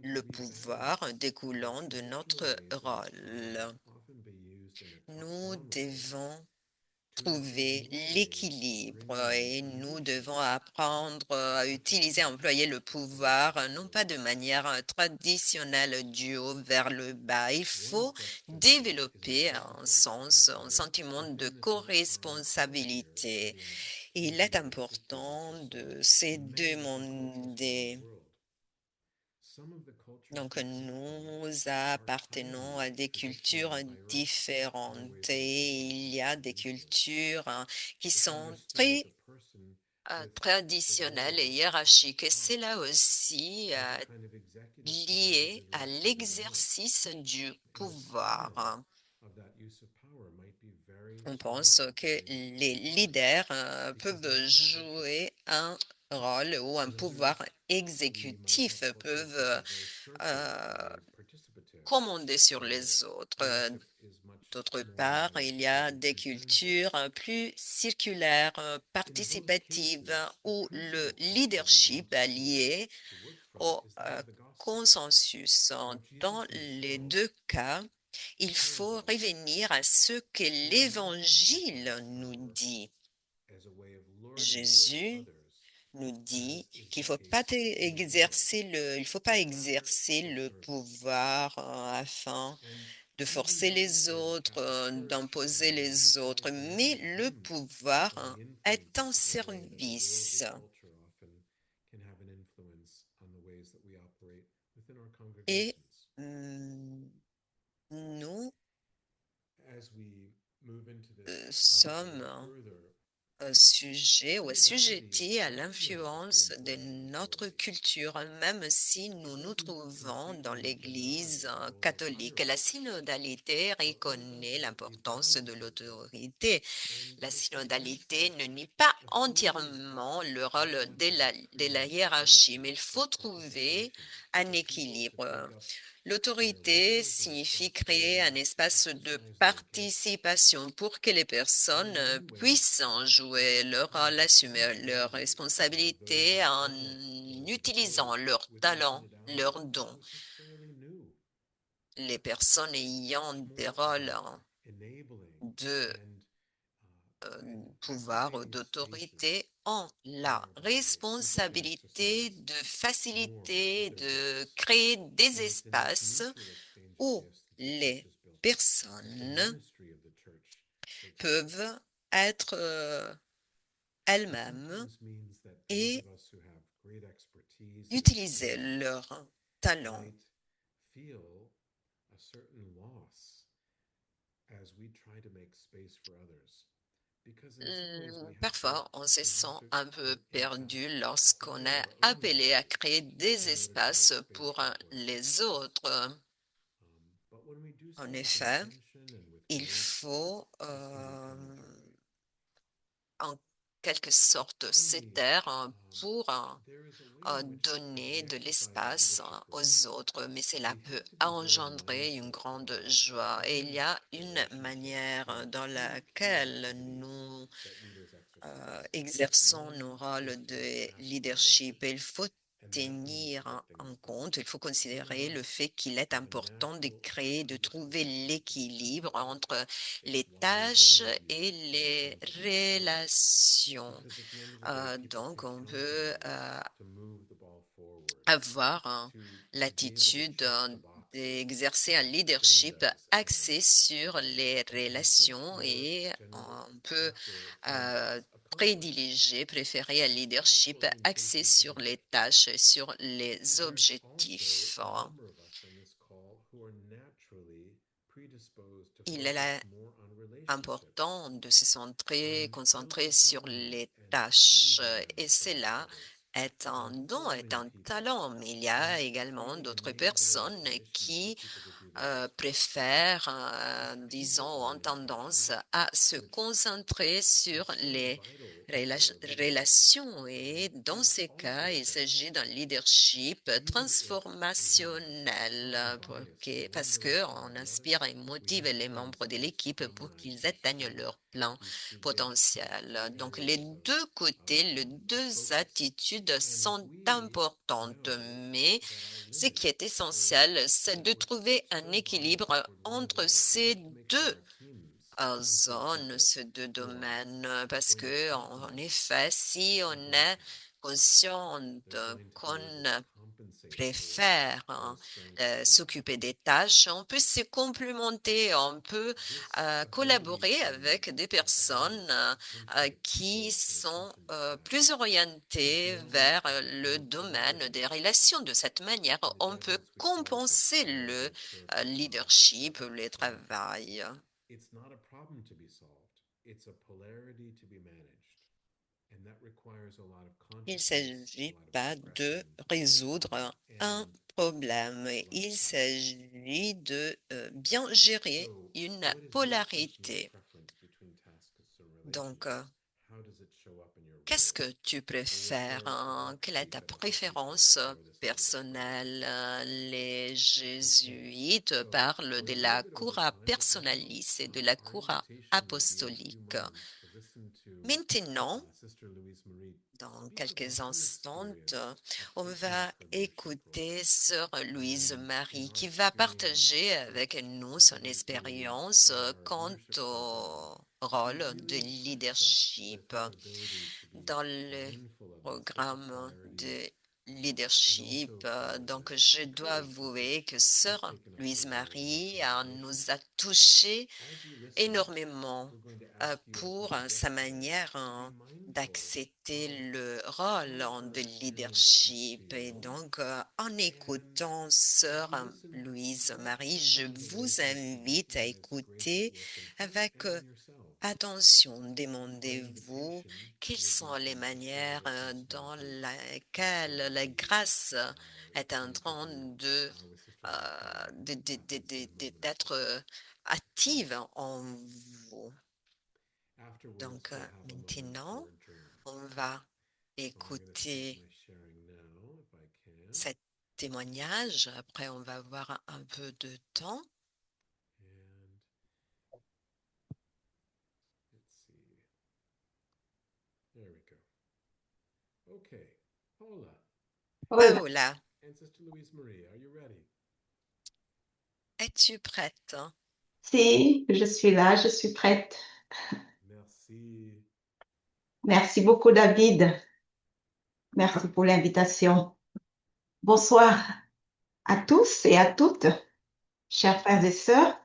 le pouvoir découlant de notre rôle. Nous devons trouver l'équilibre et nous devons apprendre à utiliser, à employer le pouvoir, non pas de manière traditionnelle du haut vers le bas. Il faut développer un sens, un sentiment de co-responsabilité. Il est important de se demander. Donc, nous appartenons à des cultures différentes et il y a des cultures qui sont très traditionnelle et hiérarchique. Et c'est là aussi lié à l'exercice du pouvoir. On pense que les leaders peuvent jouer un rôle ou un pouvoir exécutif, peuvent commander sur les autres. D'autre part, il y a des cultures plus circulaires, participatives, où le leadership est lié au consensus. Dans les deux cas, il faut revenir à ce que l'Évangile nous dit. Jésus nous dit qu'il faut pas il faut pas exercer le pouvoir afin de forcer les autres, d'imposer les autres, mais le pouvoir est un service. Et nous sommes sujets ou assujettis à l'influence de notre culture, même si nous nous trouvons dans l'Église catholique. La synodalité reconnaît l'importance de l'autorité. La synodalité ne nie pas entièrement le rôle de la hiérarchie, mais il faut trouver un équilibre. L'autorité signifie créer un espace de participation pour que les personnes puissent en jouer leur rôle, assumer leurs responsabilités en utilisant leurs talents, leurs dons. Les personnes ayant des rôles de pouvoir ou d'autorité ont la responsabilité de faciliter, de créer des espaces où les personnes peuvent être elles-mêmes et utiliser leurs talents. Parfois, on se sent un peu perdu lorsqu'on est appelé à créer des espaces pour les autres. En effet, il faut en quelque sorte se taire pour donner de l'espace aux autres, mais cela peut engendrer une grande joie. Et il y a une manière dans laquelle nous exerçons nos rôles de leadership. Il faut tenir en compte, il faut considérer le fait qu'il est important de créer, de trouver l'équilibre entre les tâches et les relations. Donc, on peut avoir l'attitude d'exercer un leadership axé sur les relations et on peut préférer un leadership axé sur les tâches et sur les objectifs. Il est important de se concentrer sur les tâches et cela est un don, est un talent, mais il y a également d'autres personnes qui préfèrent, disons, ont tendance à se concentrer sur les relations. Et dans ces cas, il s'agit d'un leadership transformationnel parce qu'on inspire et motive les membres de l'équipe pour qu'ils atteignent leur plein potentiel. Donc, les deux côtés, les deux attitudes sont importantes, mais ce qui est essentiel, c'est de trouver un équilibre entre ces deux zones, ces deux domaines, parce que, en effet, si on est conscient qu'on préfère s'occuper des tâches, on peut se complémenter, on peut collaborer avec des personnes qui sont plus orientées vers le domaine des relations. De cette manière, on peut compenser le leadership, le travail. Il ne s'agit pas de résoudre un problème, il s'agit de bien gérer une polarité. Donc, qu'est-ce que tu préfères? Quelle est ta préférence personnelle? Les jésuites parlent de la cura personalis et de la cura apostolique. Maintenant, dans quelques instants, on va écouter Sœur Louise Marie qui va partager avec nous son expérience quant au rôle de leadership dans le programme de leadership. Donc, je dois avouer que Sœur Louise Marie nous a touchés énormément pour sa manière d'accepter le rôle de leadership. Et donc, en écoutant Sœur Louise Marie, je vous invite à écouter avec attention. Demandez-vous quelles sont les manières dans lesquelles la grâce est en train d'être active en vous. Donc, maintenant, on va écouter ce témoignage. Après, on va avoir un peu de temps. There we go. Okay, Paula. Paola, And Sister Louise Marie, are you ready? es-tu prête? Si, je suis là, je suis prête. Merci. Merci beaucoup, David. Merci pour l'invitation. Bonsoir à tous et à toutes, chers frères et sœurs.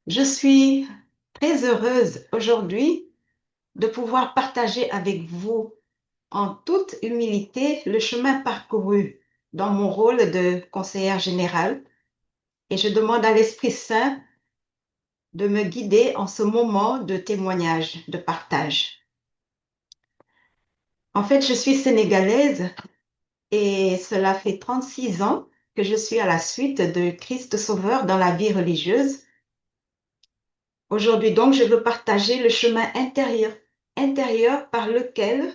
Je suis très heureuse aujourd'hui de pouvoir partager avec vous en toute humilité le chemin parcouru dans mon rôle de conseillère générale. Et je demande à l'Esprit Saint de me guider en ce moment de témoignage, de partage. En fait, je suis sénégalaise et cela fait 36 ans que je suis à la suite de Christ Sauveur dans la vie religieuse. Aujourd'hui donc, je veux partager le chemin intérieur par lequel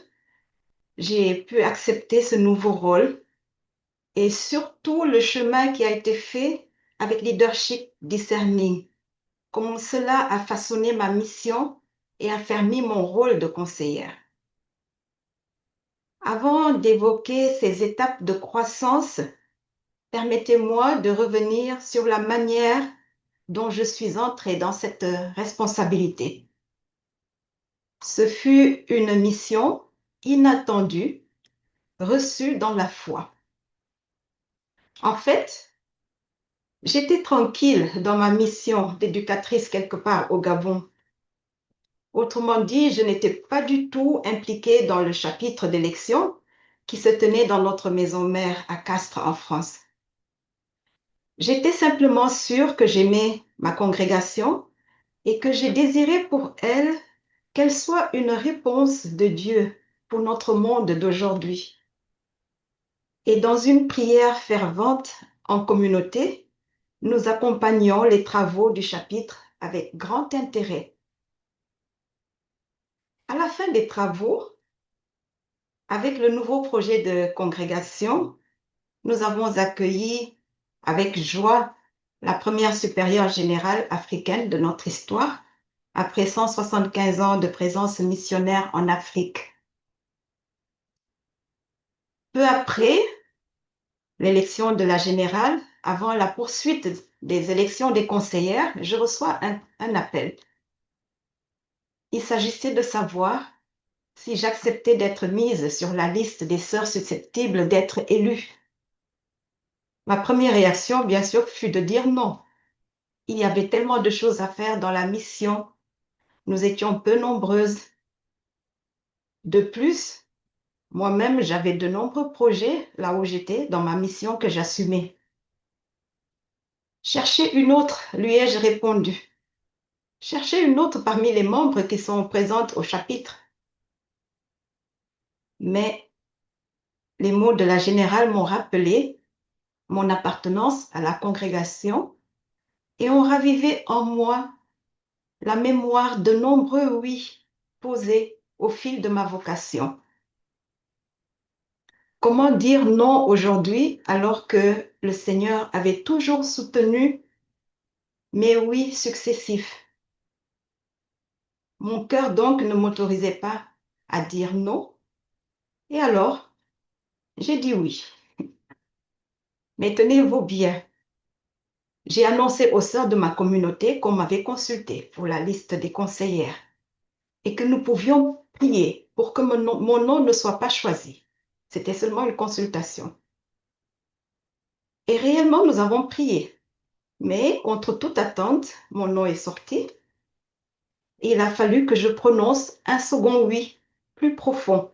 j'ai pu accepter ce nouveau rôle et surtout le chemin qui a été fait avec Leadership Discerning, comment cela a façonné ma mission et affermi mon rôle de conseillère. Avant d'évoquer ces étapes de croissance, permettez-moi de revenir sur la manière dont je suis entrée dans cette responsabilité. Ce fut une mission inattendue, reçue dans la foi. En fait, j'étais tranquille dans ma mission d'éducatrice quelque part au Gabon. Autrement dit, je n'étais pas du tout impliquée dans le chapitre d'élection qui se tenait dans notre maison mère à Castres en France. J'étais simplement sûre que j'aimais ma congrégation et que j'ai désiré pour elle qu'elle soit une réponse de Dieu pour notre monde d'aujourd'hui. Et dans une prière fervente en communauté, nous accompagnions les travaux du chapitre avec grand intérêt. À la fin des travaux, avec le nouveau projet de congrégation, nous avons accueilli avec joie la première supérieure générale africaine de notre histoire, après 175 ans de présence missionnaire en Afrique. Peu après l'élection de la générale, avant la poursuite des élections des conseillères, je reçois un appel. Il s'agissait de savoir si j'acceptais d'être mise sur la liste des sœurs susceptibles d'être élues. Ma première réaction, bien sûr, fut de dire non. Il y avait tellement de choses à faire dans la mission. Nous étions peu nombreuses. De plus, moi-même, j'avais de nombreux projets là où j'étais, dans ma mission que j'assumais. Cherchez une autre, lui ai-je répondu. Cherchez une autre parmi les membres qui sont présents au chapitre. mais les mots de la générale m'ont rappelé mon appartenance à la congrégation et ont ravivé en moi la mémoire de nombreux oui posés au fil de ma vocation. Comment dire non aujourd'hui alors que le Seigneur avait toujours soutenu mes oui successifs? Mon cœur donc ne m'autorisait pas à dire non. Et alors, j'ai dit oui. Mais tenez-vous bien, j'ai annoncé aux sœurs de ma communauté qu'on m'avait consulté pour la liste des conseillères et que nous pouvions prier pour que mon nom ne soit pas choisi. C'était seulement une consultation. Et réellement, nous avons prié. Mais contre toute attente, mon nom est sorti. Et il a fallu que je prononce un second oui, plus profond,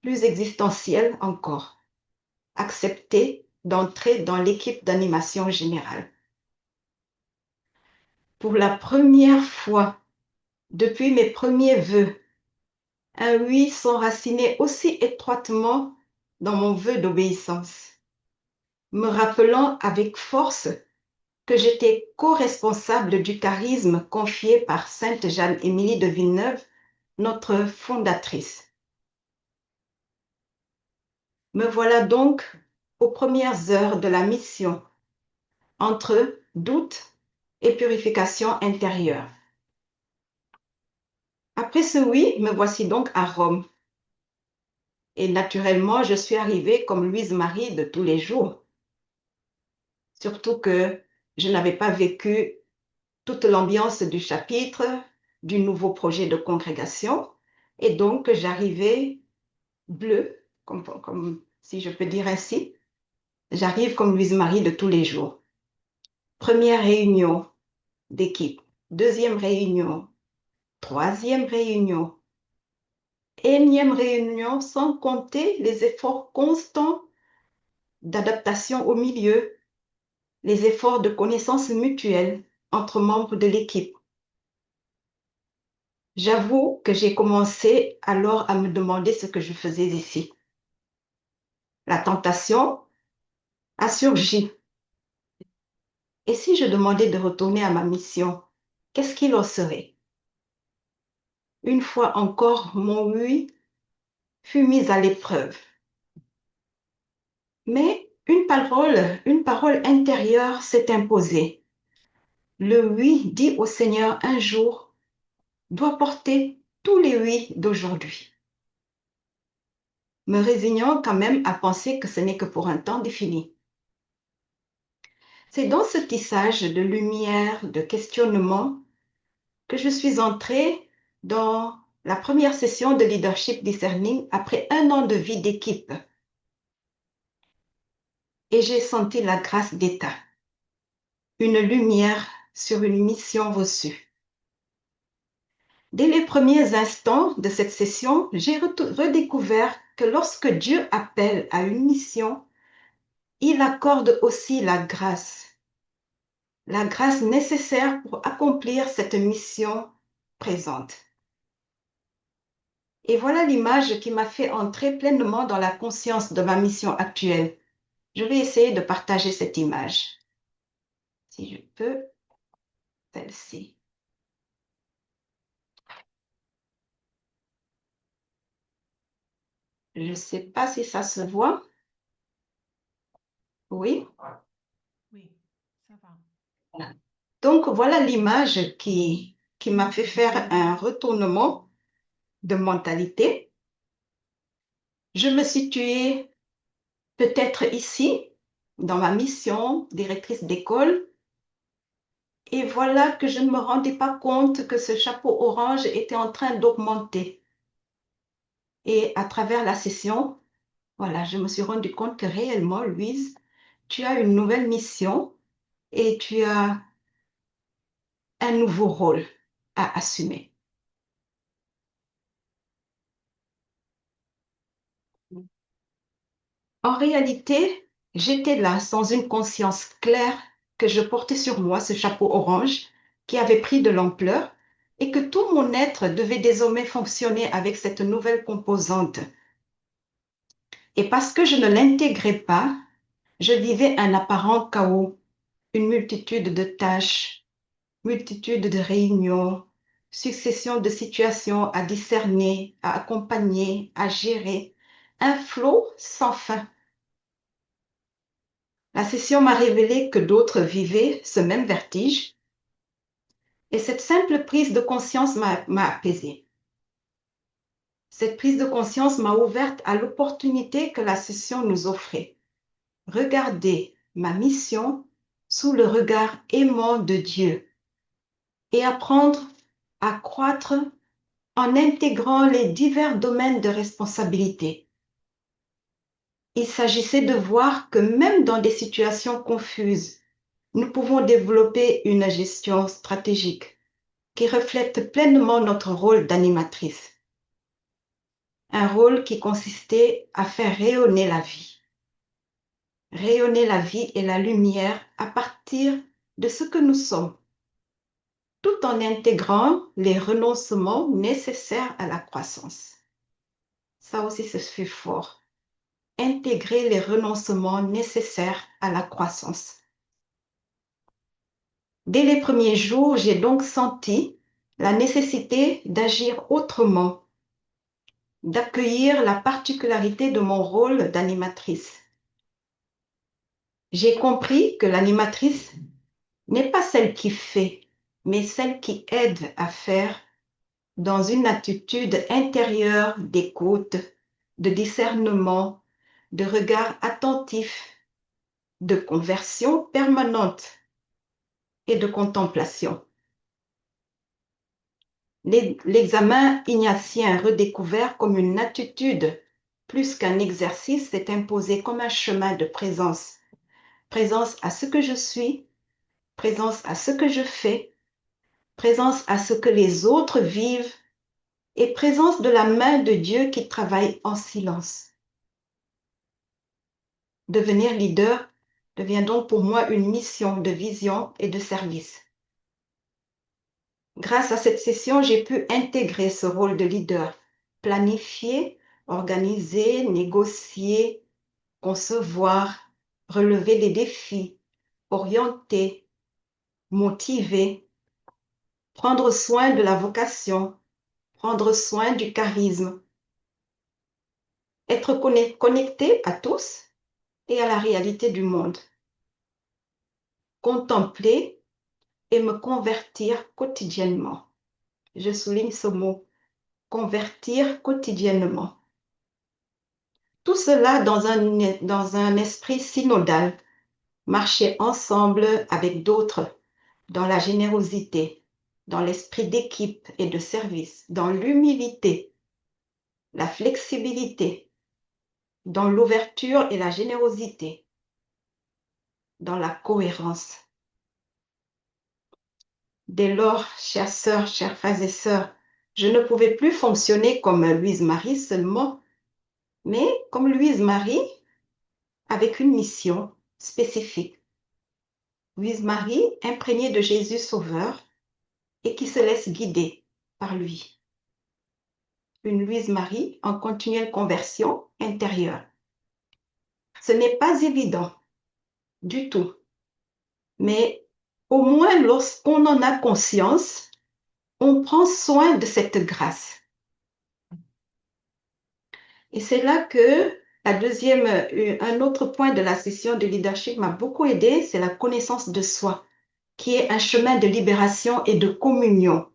plus existentiel encore. Accepter d'entrer dans l'équipe d'animation générale. Pour la première fois, depuis mes premiers vœux, un oui s'enracinait aussi étroitement dans mon vœu d'obéissance, me rappelant avec force que j'étais co-responsable du charisme confié par Sainte Jeanne-Émilie de Villeneuve, notre fondatrice. Me voilà donc aux premières heures de la mission, entre doute et purification intérieure. Après ce oui, me voici donc à Rome. Et naturellement, je suis arrivée comme Louise Marie de tous les jours. Surtout que je n'avais pas vécu toute l'ambiance du chapitre, du nouveau projet de congrégation. Et donc, j'arrivais bleue, comme si je peux dire ainsi. J'arrive comme Louise Marie de tous les jours. Première réunion d'équipe, deuxième réunion, troisième réunion, énième réunion, sans compter les efforts constants d'adaptation au milieu, les efforts de connaissance mutuelle entre membres de l'équipe. J'avoue que j'ai commencé alors à me demander ce que je faisais ici. La tentation a surgi. Et si je demandais de retourner à ma mission, qu'est-ce qu'il en serait? Une fois encore, mon oui fut mis à l'épreuve. Mais une parole intérieure s'est imposée. Le oui dit au Seigneur un jour doit porter tous les oui d'aujourd'hui. Me résignant quand même à penser que ce n'est que pour un temps défini. C'est dans ce tissage de lumière, de questionnement, que je suis entrée dans la première session de leadership discerning après un an de vie d'équipe. Et j'ai senti la grâce d'État, une lumière sur une mission reçue. Dès les premiers instants de cette session, j'ai redécouvert que lorsque Dieu appelle à une mission, il accorde aussi la grâce nécessaire pour accomplir cette mission présente. Et voilà l'image qui m'a fait entrer pleinement dans la conscience de ma mission actuelle. Je vais essayer de partager cette image. Si je peux, celle-ci. Je ne sais pas si ça se voit. Oui. Oui, ça va. Donc, voilà l'image qui m'a fait faire un retournement de mentalité. Je me situais peut-être ici, dans ma mission, directrice d'école, et voilà que je ne me rendais pas compte que ce chapeau orange était en train d'augmenter. Et à travers la session, voilà, je me suis rendu compte que réellement, Louise, tu as une nouvelle mission et tu as un nouveau rôle à assumer. En réalité, j'étais là sans une conscience claire que je portais sur moi ce chapeau orange qui avait pris de l'ampleur et que tout mon être devait désormais fonctionner avec cette nouvelle composante Et parce que je ne l'intégrais pas, je vivais un apparent chaos, une multitude de tâches, multitude de réunions, succession de situations à discerner, à accompagner, à gérer, un flot sans fin. La session m'a révélé que d'autres vivaient ce même vertige et cette simple prise de conscience m'a apaisée. Cette prise de conscience m'a ouverte à l'opportunité que la session nous offrait. Regarder ma mission sous le regard aimant de Dieu et apprendre à croître en intégrant les divers domaines de responsabilité. Il s'agissait de voir que même dans des situations confuses, nous pouvons développer une gestion stratégique qui reflète pleinement notre rôle d'animatrice. Un rôle qui consistait à faire rayonner la vie. Rayonner la vie et la lumière à partir de ce que nous sommes, tout en intégrant les renoncements nécessaires à la croissance. Ça aussi, ce fut fort. Intégrer les renoncements nécessaires à la croissance. Dès les premiers jours, j'ai donc senti la nécessité d'agir autrement, d'accueillir la particularité de mon rôle d'animatrice. J'ai compris que l'animatrice n'est pas celle qui fait, mais celle qui aide à faire dans une attitude intérieure d'écoute, de discernement, de regard attentif, de conversion permanente et de contemplation. L'examen ignatien redécouvert comme une attitude plus qu'un exercice s'est imposé comme un chemin de présence. Présence à ce que je suis, présence à ce que je fais, présence à ce que les autres vivent et présence de la main de Dieu qui travaille en silence. Devenir leader devient donc pour moi une mission de vision et de service. Grâce à cette session, j'ai pu intégrer ce rôle de leader, planifier, organiser, négocier, concevoir, relever des défis, orienter, motiver, prendre soin de la vocation, prendre soin du charisme, être connecté à tous et à la réalité du monde, contempler et me convertir quotidiennement. Je souligne ce mot, convertir quotidiennement. Tout cela dans un esprit synodal, marcher ensemble avec d'autres dans la générosité, dans l'esprit d'équipe et de service, dans l'humilité, la flexibilité, dans l'ouverture et la générosité, dans la cohérence. Dès lors, chères sœurs, chers frères et sœurs, je ne pouvais plus fonctionner comme Louise-Marie seulement, mais comme Louise-Marie avec une mission spécifique. Louise-Marie imprégnée de Jésus Sauveur et qui se laisse guider par lui. Une Louise-Marie en continuelle conversion intérieure. Ce n'est pas évident du tout, mais au moins lorsqu'on en a conscience, on prend soin de cette grâce. Et c'est là que un autre point de la session de leadership m'a beaucoup aidé, c'est la connaissance de soi, qui est un chemin de libération et de communion.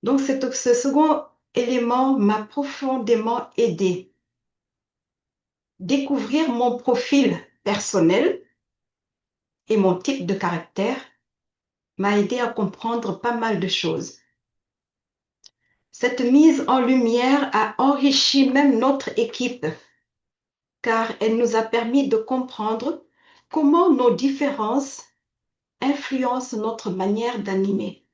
Donc, ce second élément m'a profondément aidé. Découvrir mon profil personnel et mon type de caractère m'a aidé à comprendre pas mal de choses. Cette mise en lumière a enrichi même notre équipe, car elle nous a permis de comprendre comment nos différences influencent notre manière d'animer,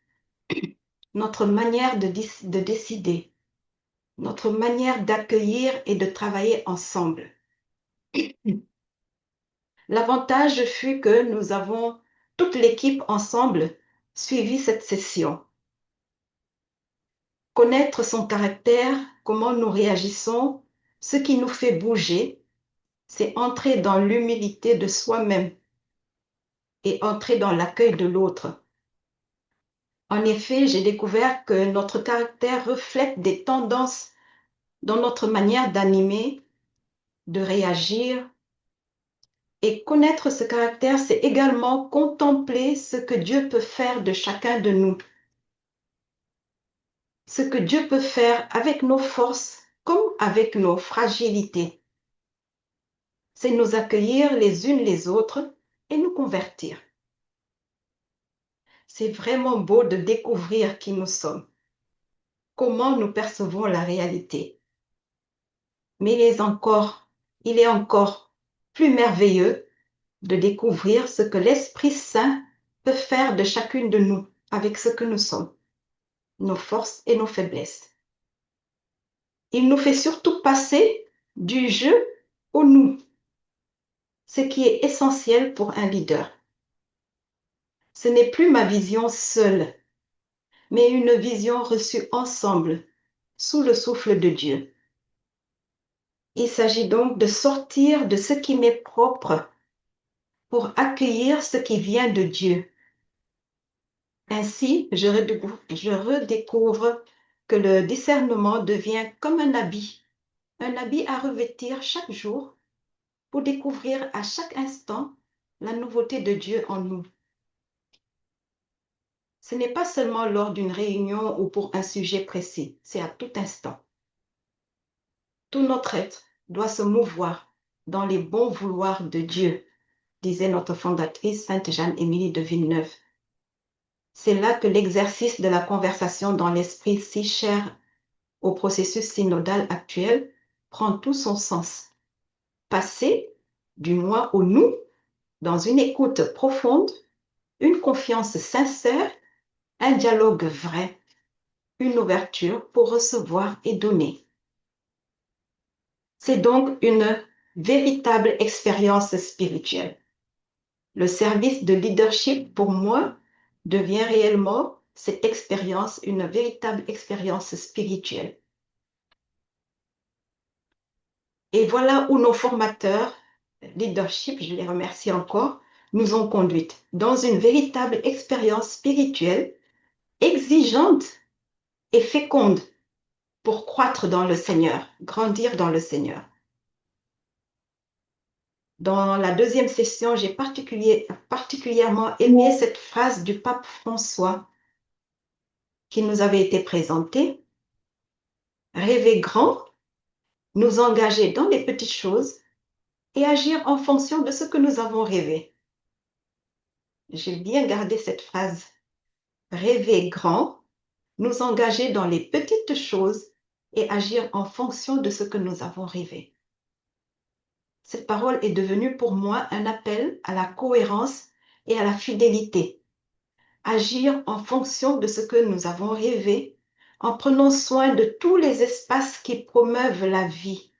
notre manière de décider, notre manière d'accueillir et de travailler ensemble. L'avantage fut que nous avons, toute l'équipe ensemble, suivi cette session. Connaître son caractère, comment nous réagissons, Ce qui nous fait bouger, c'est entrer dans l'humilité de soi-même et entrer dans l'accueil de l'autre. En effet, j'ai découvert que notre caractère reflète des tendances dans notre manière d'animer, de réagir. Et connaître ce caractère, c'est également contempler ce que Dieu peut faire de chacun de nous. Ce que Dieu peut faire avec nos forces comme avec nos fragilités. C'est nous accueillir les unes les autres et nous convertir. C'est vraiment beau de découvrir qui nous sommes, comment nous percevons la réalité. Mais il est encore plus merveilleux de découvrir ce que l'Esprit Saint peut faire de chacune de nous avec ce que nous sommes, nos forces et nos faiblesses. Il nous fait surtout passer du je au nous, ce qui est essentiel pour un leader. Ce n'est plus ma vision seule, mais une vision reçue ensemble, sous le souffle de Dieu. Il s'agit donc de sortir de ce qui m'est propre pour accueillir ce qui vient de Dieu. Ainsi, je redécouvre que le discernement devient comme un habit à revêtir chaque jour pour découvrir à chaque instant la nouveauté de Dieu en nous. Ce n'est pas seulement lors d'une réunion ou pour un sujet précis, c'est à tout instant. Tout notre être doit se mouvoir dans les bons vouloirs de Dieu, disait notre fondatrice Sainte Jeanne-Émilie de Villeneuve. C'est là que l'exercice de la conversation dans l'esprit si cher au processus synodal actuel prend tout son sens. Passer du moi au nous dans une écoute profonde, une confiance sincère, un dialogue vrai, une ouverture pour recevoir et donner. C'est donc une véritable expérience spirituelle. Le service de leadership, pour moi, devient réellement cette expérience, une véritable expérience spirituelle. Et voilà où nos formateurs, leadership, je les remercie encore, nous ont conduites dans une véritable expérience spirituelle, exigeante et féconde pour croître dans le Seigneur, grandir dans le Seigneur. Dans la deuxième session, j'ai particulièrement aimé cette phrase du pape François qui nous avait été présentée. Rêver grand, nous engager dans les petites choses et agir en fonction de ce que nous avons rêvé. J'ai bien gardé cette phrase. Rêver grand, nous engager dans les petites choses et agir en fonction de ce que nous avons rêvé. Cette parole est devenue pour moi un appel à la cohérence et à la fidélité. Agir en fonction de ce que nous avons rêvé, en prenant soin de tous les espaces qui promeuvent la vie.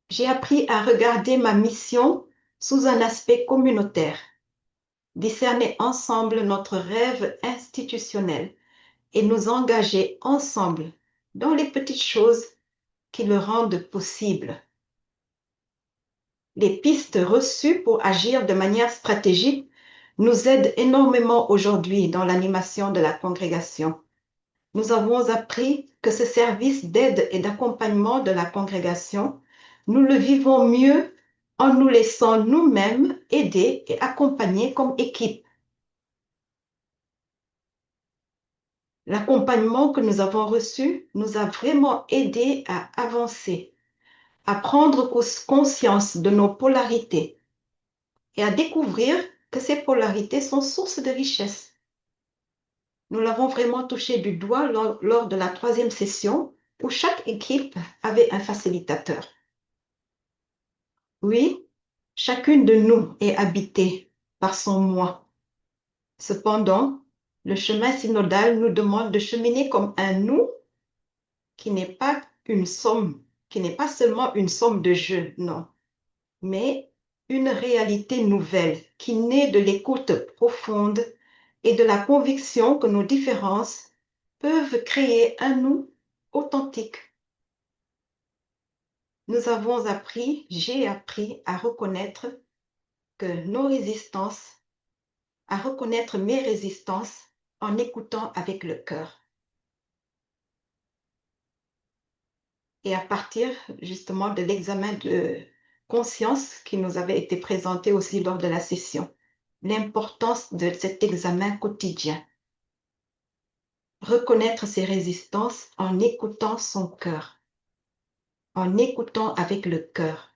J'ai appris à regarder ma mission sous un aspect communautaire, discerner ensemble notre rêve institutionnel et nous engager ensemble dans les petites choses qui le rendent possible. Les pistes reçues pour agir de manière stratégique nous aident énormément aujourd'hui dans l'animation de la congrégation. Nous avons appris que ce service d'aide et d'accompagnement de la congrégation, nous le vivons mieux en nous laissant nous-mêmes aider et accompagner comme équipe. L'accompagnement que nous avons reçu nous a vraiment aidés à avancer, à prendre conscience de nos polarités et à découvrir que ces polarités sont source de richesse. Nous l'avons vraiment touché du doigt lors de la troisième session où chaque équipe avait un facilitateur. Oui, chacune de nous est habitée par son moi. Cependant, le chemin synodal nous demande de cheminer comme un nous qui n'est pas une somme, qui n'est pas seulement une somme de jeux, non, mais une réalité nouvelle qui naît de l'écoute profonde et de la conviction que nos différences peuvent créer un nous authentique. j'ai appris à reconnaître à reconnaître mes résistances en écoutant avec le cœur. Et à partir justement de l'examen de conscience qui nous avait été présenté aussi lors de la session, l'importance de cet examen quotidien. Reconnaître ses résistances en écoutant son cœur, en écoutant avec le cœur.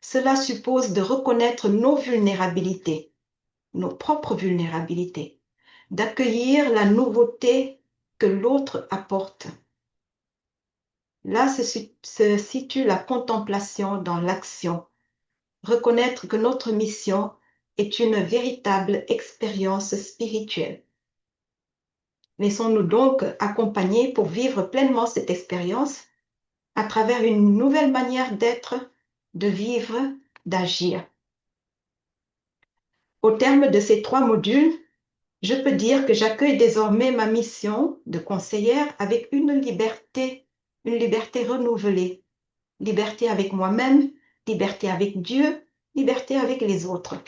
Cela suppose de reconnaître nos vulnérabilités, nos propres vulnérabilités, d'accueillir la nouveauté que l'autre apporte. Là se situe la contemplation dans l'action. Reconnaître que notre mission est une véritable expérience spirituelle. Laissons-nous donc accompagner pour vivre pleinement cette expérience à travers une nouvelle manière d'être, de vivre, d'agir. Au terme de ces 3 modules, je peux dire que j'accueille désormais ma mission de conseillère avec une liberté renouvelée. Liberté avec moi-même, liberté avec Dieu, liberté avec les autres.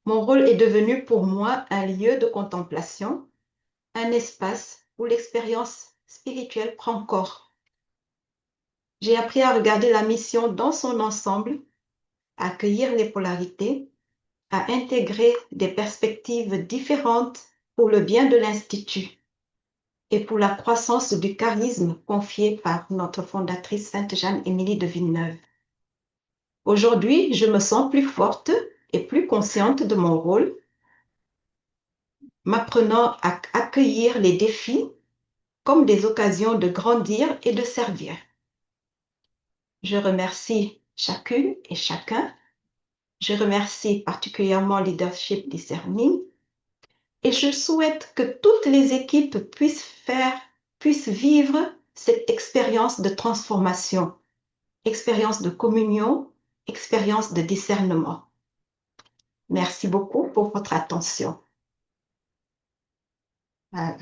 Mon rôle est devenu pour moi un lieu de contemplation, un espace où l'expérience spirituelle prend corps. J'ai appris à regarder la mission dans son ensemble, à accueillir les polarités, à intégrer des perspectives différentes pour le bien de l'Institut et pour la croissance du charisme confié par notre fondatrice Sainte Jeanne-Émilie de Villeneuve. Aujourd'hui, je me sens plus forte et plus consciente de mon rôle, m'apprenant à accueillir les défis comme des occasions de grandir et de servir. Je remercie chacune et chacun. Je remercie particulièrement Leadership Discerning et je souhaite que toutes les équipes puissent vivre cette expérience de transformation, expérience de communion, expérience de discernement. Merci beaucoup pour votre attention. Voilà.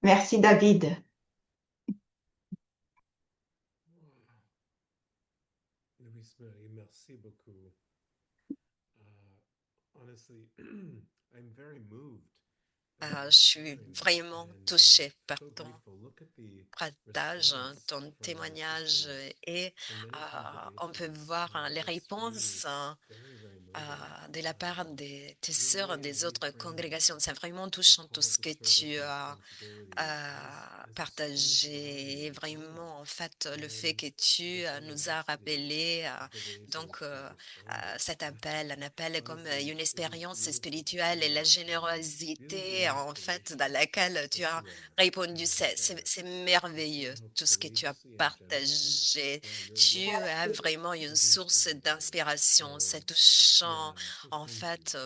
Merci David. Louise Marie, merci beaucoup. Honestly, I'm very moved. Je suis vraiment touchée par ton partage, ton témoignage et on peut voir les réponses de la part de tes sœurs des autres congrégations. C'est vraiment touchant tout ce que tu as partagé. Vraiment, en fait, le fait que tu nous as rappelé donc cet appel, un appel comme une expérience spirituelle et la générosité en fait dans laquelle tu as répondu. C'est merveilleux tout ce que tu as partagé. Tu as vraiment une source d'inspiration. C'est touchant en fait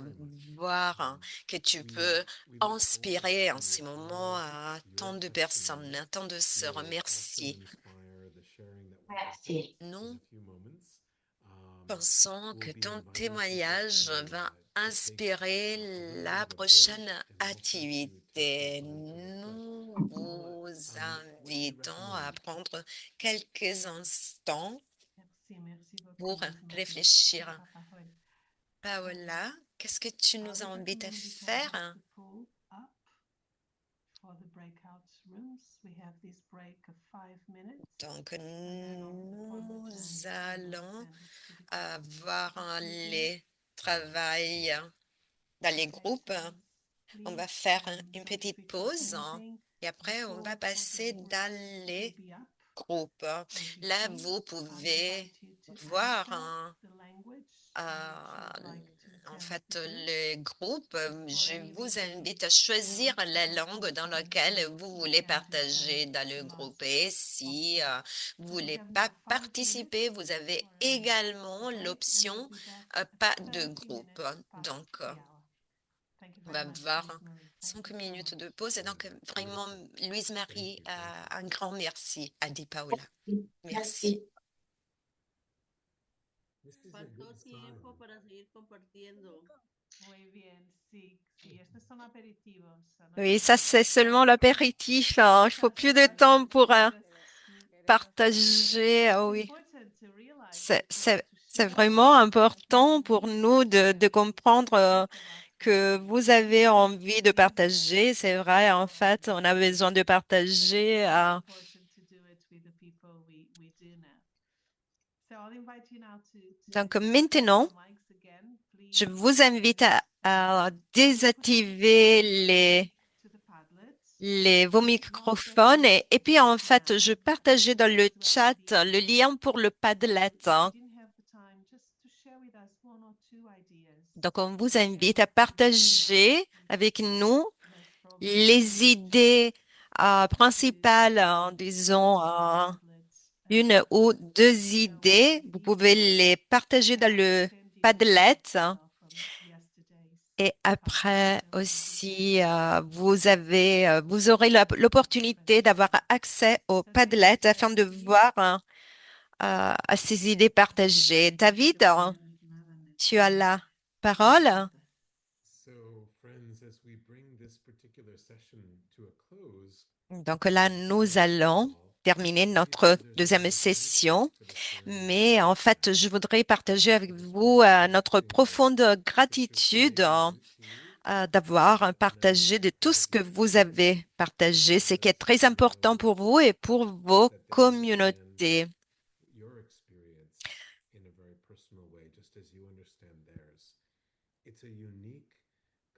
voir que tu peux inspirer en ces moments à tant de personnes, à tant de sœurs. Merci. Merci. Nous pensons que ton témoignage va inspirer la prochaine activité. Nous vous invitons à prendre quelques instants pour réfléchir. Paola, qu'est-ce que tu nous invites à faire? Donc, nous allons voir les travails dans les groupes. On va faire une petite pause et après, on va passer dans les groupes. Là, vous pouvez voir en fait, le groupe, je vous invite à choisir la langue dans laquelle vous voulez partager dans le groupe. Et si vous ne voulez pas participer, vous avez également l'option pas de groupe. Donc, on va avoir 5 minutes de pause. Et donc, vraiment, Louise Marie, un grand merci à Di Paola. Merci. Faltó tiempo para seguir compartiendo. Oui, ça c'est seulement l'apéritif. Il faut plus de temps pour partager, ah oui. Important to realize C'est that we c'est- have to c'est share vraiment our important pour personal nous de comprendre about que vous avez envie de partager. C'est vrai, en fait, on a besoin de partager. important to do it with the people we do know. So I'll invite you now to Donc turn maintenant, your mics again, je please. vous invite à désactiver To the Padlet. vos microphones et puis en fait, je partageais dans le chat le lien pour le Padlet. If you didn't have the time, just to share with us one or two ideas. Donc, on vous invite à partager avec nous les idées principales, disons, une ou deux idées. Vous pouvez les partager dans le Padlet. Et après aussi, vous aurez l'opportunité d'avoir accès au Padlet afin de voir à ces idées partagées. David, tu as la parole. So, friends, as we bring this particular session to a close, Donc là, nous allons terminer notre deuxième session, mais en fait, je voudrais partager avec vous notre profonde gratitude d'avoir partagé de tout ce que vous avez partagé, ce qui est très important pour vous et pour vos communautés. your experience in a very personal way, just as you understand theirs. It's a unique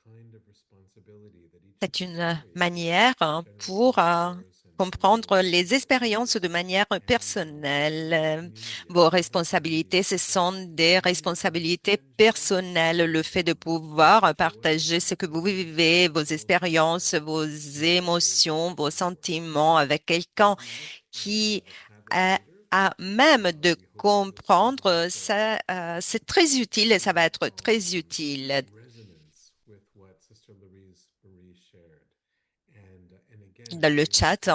kind of responsibility that each C'est of you une carries, manière pour shares and comprendre knows les expériences de manière personnelle. Vos responsabilités, ce sont des responsabilités personnelles. Le fait de pouvoir partager ce que vous vivez, vos expériences, vos émotions, vos sentiments avec quelqu'un qui est à même de comprendre, ça, c'est très utile et ça va être très utile. resonance with what Sister Marie shared. And again, Dans le chat,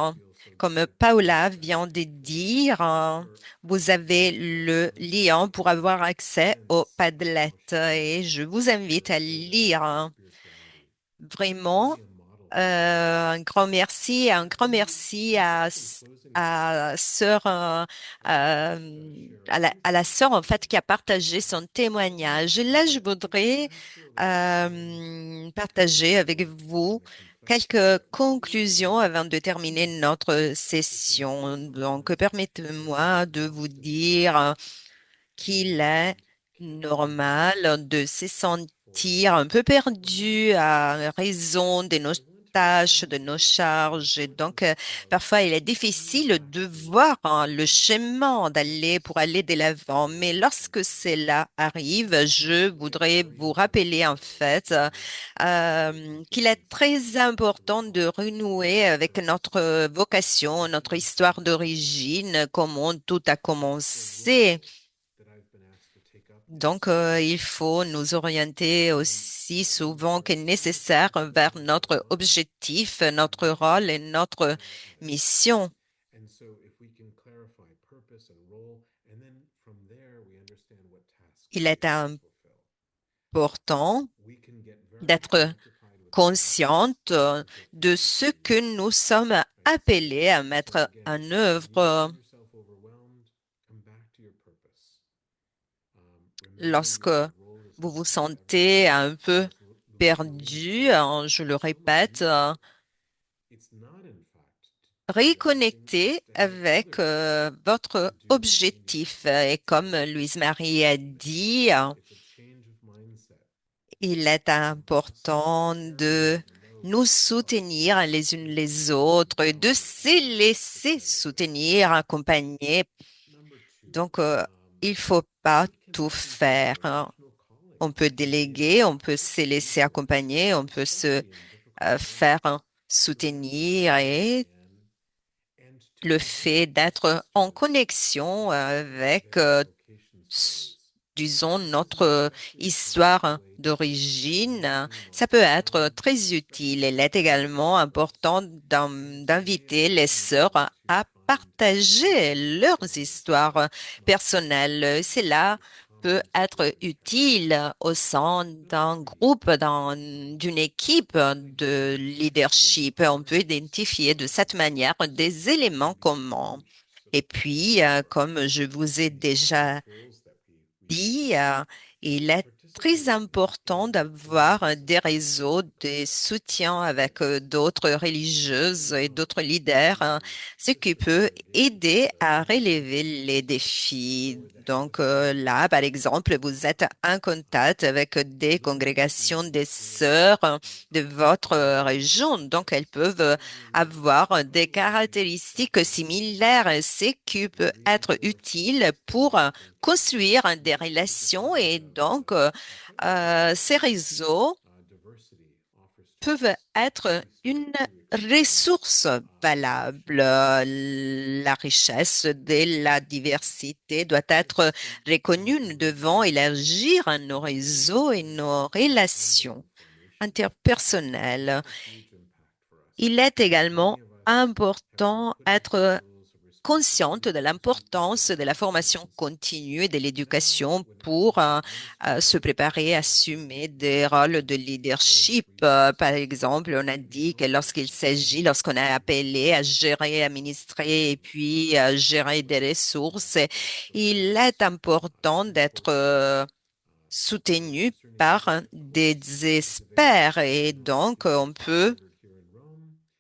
comme Paola vient de dire, vous avez le lien pour avoir accès au Padlet et je vous invite à lire. Vraiment, un grand merci à sœur, à la sœur en fait qui a partagé son témoignage. Et là, je voudrais partager avec vous quelques conclusions avant de terminer notre session. Donc, permettez-moi de vous dire qu'il est normal de se sentir un peu perdu à raison de nos tâches, de nos charges. Et donc, parfois, il est difficile de voir le chemin pour aller de l'avant. Mais lorsque cela arrive, je voudrais vous rappeler en fait qu'il est très important de renouer avec notre vocation, notre histoire d'origine, comment tout a commencé. Donc, il faut nous orienter aussi souvent que nécessaire vers notre objectif, notre rôle et notre mission. Il est important d'être consciente de ce que nous sommes appelés à mettre en œuvre. Lorsque vous vous sentez un peu perdu, je le répète, reconnectez avec votre objectif. Et comme Louise-Marie a dit, il est important de nous soutenir les unes les autres, et de se laisser soutenir, accompagner. Donc, il faut pas tout faire. On peut déléguer, on peut se laisser accompagner, on peut se faire soutenir et le fait d'être en connexion avec, disons, notre histoire d'origine, ça peut être très utile. Il est également important d'inviter les sœurs à partager leurs histoires personnelles. Cela peut être utile au sein d'un groupe, d'une équipe de leadership. On peut identifier de cette manière des éléments communs. Et puis, comme je vous ai déjà dit, il est très important d'avoir des réseaux de soutien avec d'autres religieuses et d'autres leaders, ce qui peut aider à relever les défis. Donc là, par exemple, vous êtes en contact avec des congrégations des sœurs de votre région. Donc, elles peuvent avoir des caractéristiques similaires, ce qui peut être utile pour construire des relations et donc ces réseaux peuvent être une ressource valable. La richesse de la diversité doit être reconnue. Nous devons élargir nos réseaux et nos relations interpersonnelles. Il est également important d'être consciente de l'importance de la formation continue et de l'éducation pour se préparer à assumer des rôles de leadership. Par exemple, on a dit que lorsqu'on est appelé à gérer, administrer et puis gérer des ressources, il est important d'être soutenu par des experts et donc on peut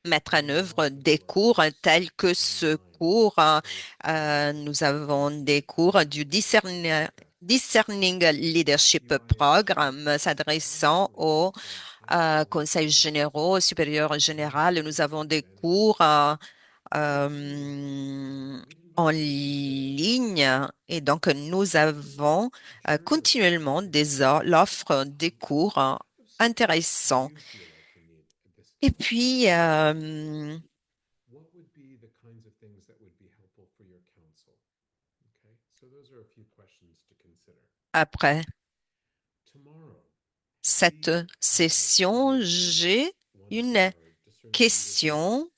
mettre en œuvre des cours tels que ce cours. Nous avons des cours du Discerning Leadership Program s'adressant aux conseils généraux, aux supérieurs général. Nous avons des cours en ligne et donc nous avons continuellement l'offre des cours intéressants. Et puis, what would be the kinds of things that would be helpful for your council? Okay, so those are a few questions to consider. après Tomorrow, cette session, j'ai une question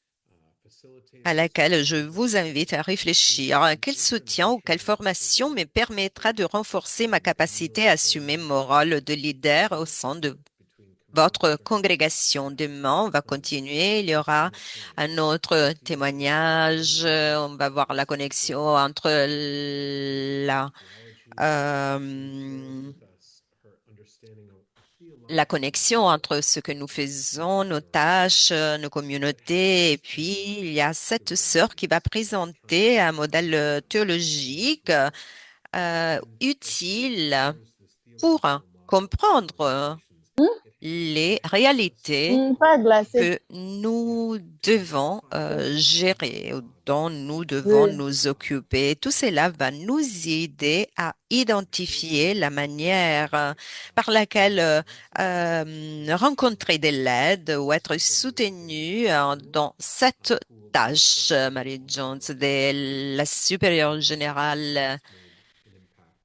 à laquelle je vous invite à réfléchir. Quel soutien ou quelle formation me permettra de renforcer ma capacité à assumer mon rôle de leader au sein de votre congrégation? Demain, on va continuer. Il y aura un autre témoignage. On va voir la connexion entre la connexion entre ce que nous faisons, nos tâches, nos communautés. Et puis, il y a cette sœur qui va présenter un modèle théologique utile pour comprendre les réalités Pas glacé. que nous devons gérer, ou dont nous devons Oui. nous occuper. Tout cela va nous aider à identifier la manière par laquelle rencontrer de l'aide ou être soutenu dans cette tâche. Marie Jones, de la supérieure générale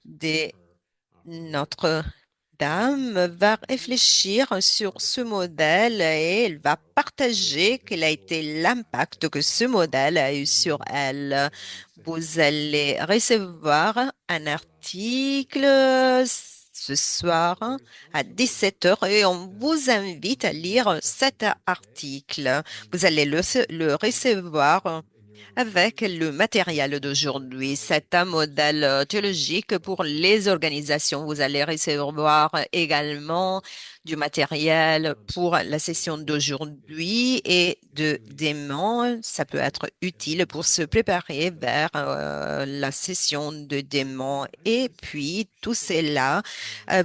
de notre dame va réfléchir sur ce modèle et elle va partager quel a été l'impact que ce modèle a eu sur elle. Vous allez recevoir un article ce soir à 17 heures et on vous invite à lire cet article. Vous allez le recevoir avec le matériel d'aujourd'hui. C'est un modèle théologique pour les organisations. Vous allez recevoir également du matériel pour la session d'aujourd'hui et de demain. Ça peut être utile pour se préparer vers la session de demain. Et puis, tout cela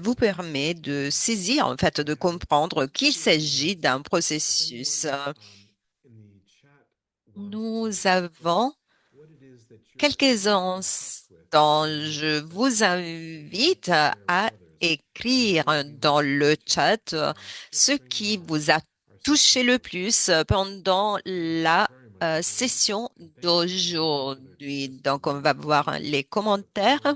vous permet de saisir, en fait, de comprendre qu'il s'agit d'un processus. Nous avons quelques instants. Je vous invite à écrire dans le chat ce qui vous a touché le plus pendant la session d'aujourd'hui. Donc, on va voir les commentaires.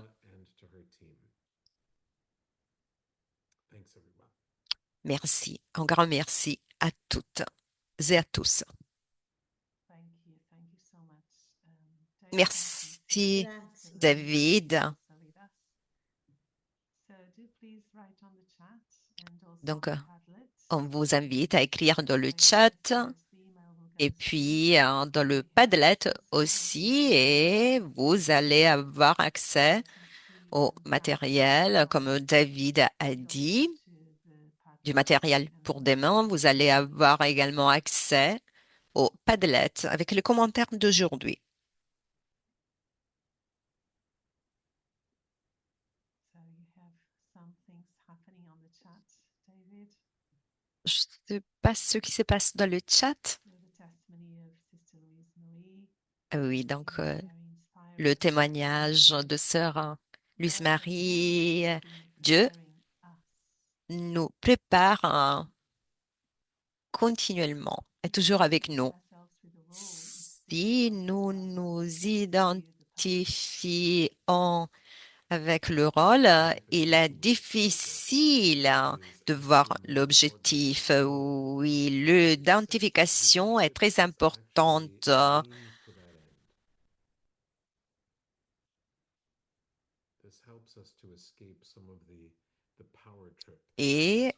Merci, un grand merci à toutes et à tous. Merci, David. Donc, on vous invite à écrire dans le chat Et puis, dans le Padlet aussi, et vous allez avoir accès au matériel, comme David a dit, du matériel pour des mains. Vous allez avoir également accès au Padlet avec les commentaires d'aujourd'hui. Je ne sais pas ce qui se passe dans le chat. Oui, donc le témoignage de sœur Luce Marie, Dieu nous prépare continuellement, est toujours avec nous. Si nous nous identifions avec le rôle, il est difficile de voir l'objectif. Oui, l'identification est très importante. Et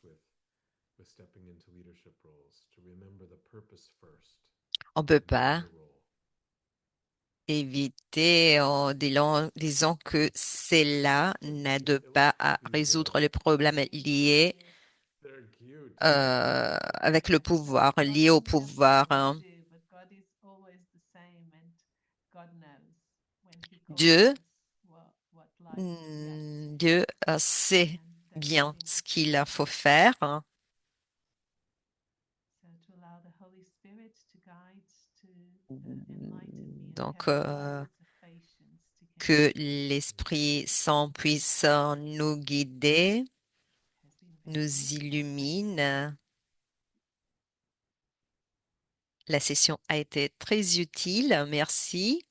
on ne peut pas éviter en disant que cela n'aide pas à résoudre les problèmes liés avec le pouvoir, liés au pouvoir. Dieu, Dieu sait bien ce qu'il faut faire. Donc, que l'Esprit Saint puisse nous guider, nous illumine. La session a été très utile. Merci.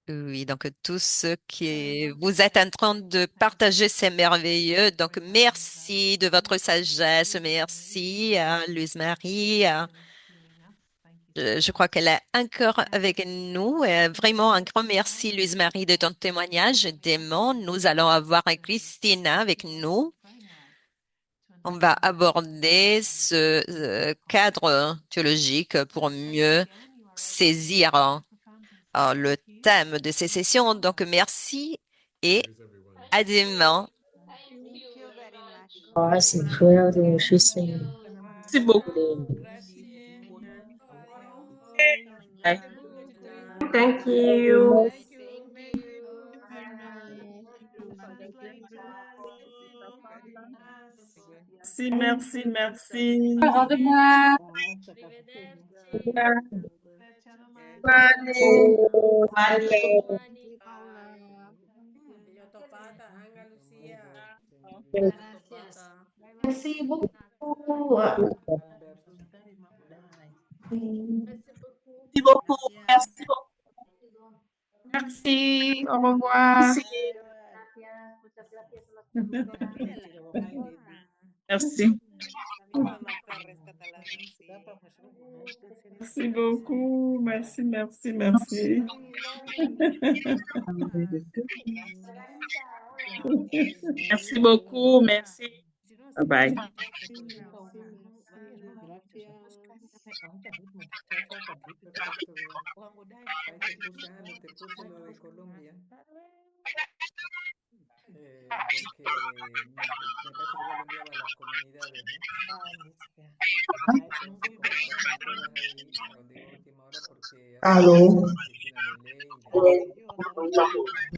Oui, donc tout ce qui vous êtes en train de partager, c'est merveilleux. Donc, merci de votre sagesse. Merci à Louise Marie. Je crois qu'elle est encore avec nous. Vraiment, un grand merci, Louise Marie, de ton témoignage. Demain, nous allons avoir Christina avec nous. On va aborder ce cadre théologique pour mieux saisir le thème de ces sessions. Donc, merci et à demain. Awesome. Well, she's saying. Merci beaucoup. Thank you. Merci, merci. Au revoir. Merci beaucoup. Merci beaucoup. Merci beaucoup. Merci. Au revoir. Merci. Merci beaucoup. Merci, merci, merci. Merci beaucoup. Merci. Bye bye. Te puse lo de Colombia. Porque me parece que igual lo enviaba a las comunidades, ¿no? Entonces, como ahora están todas ahí, lo digo a última hora porque Aló. Cristina lo lee y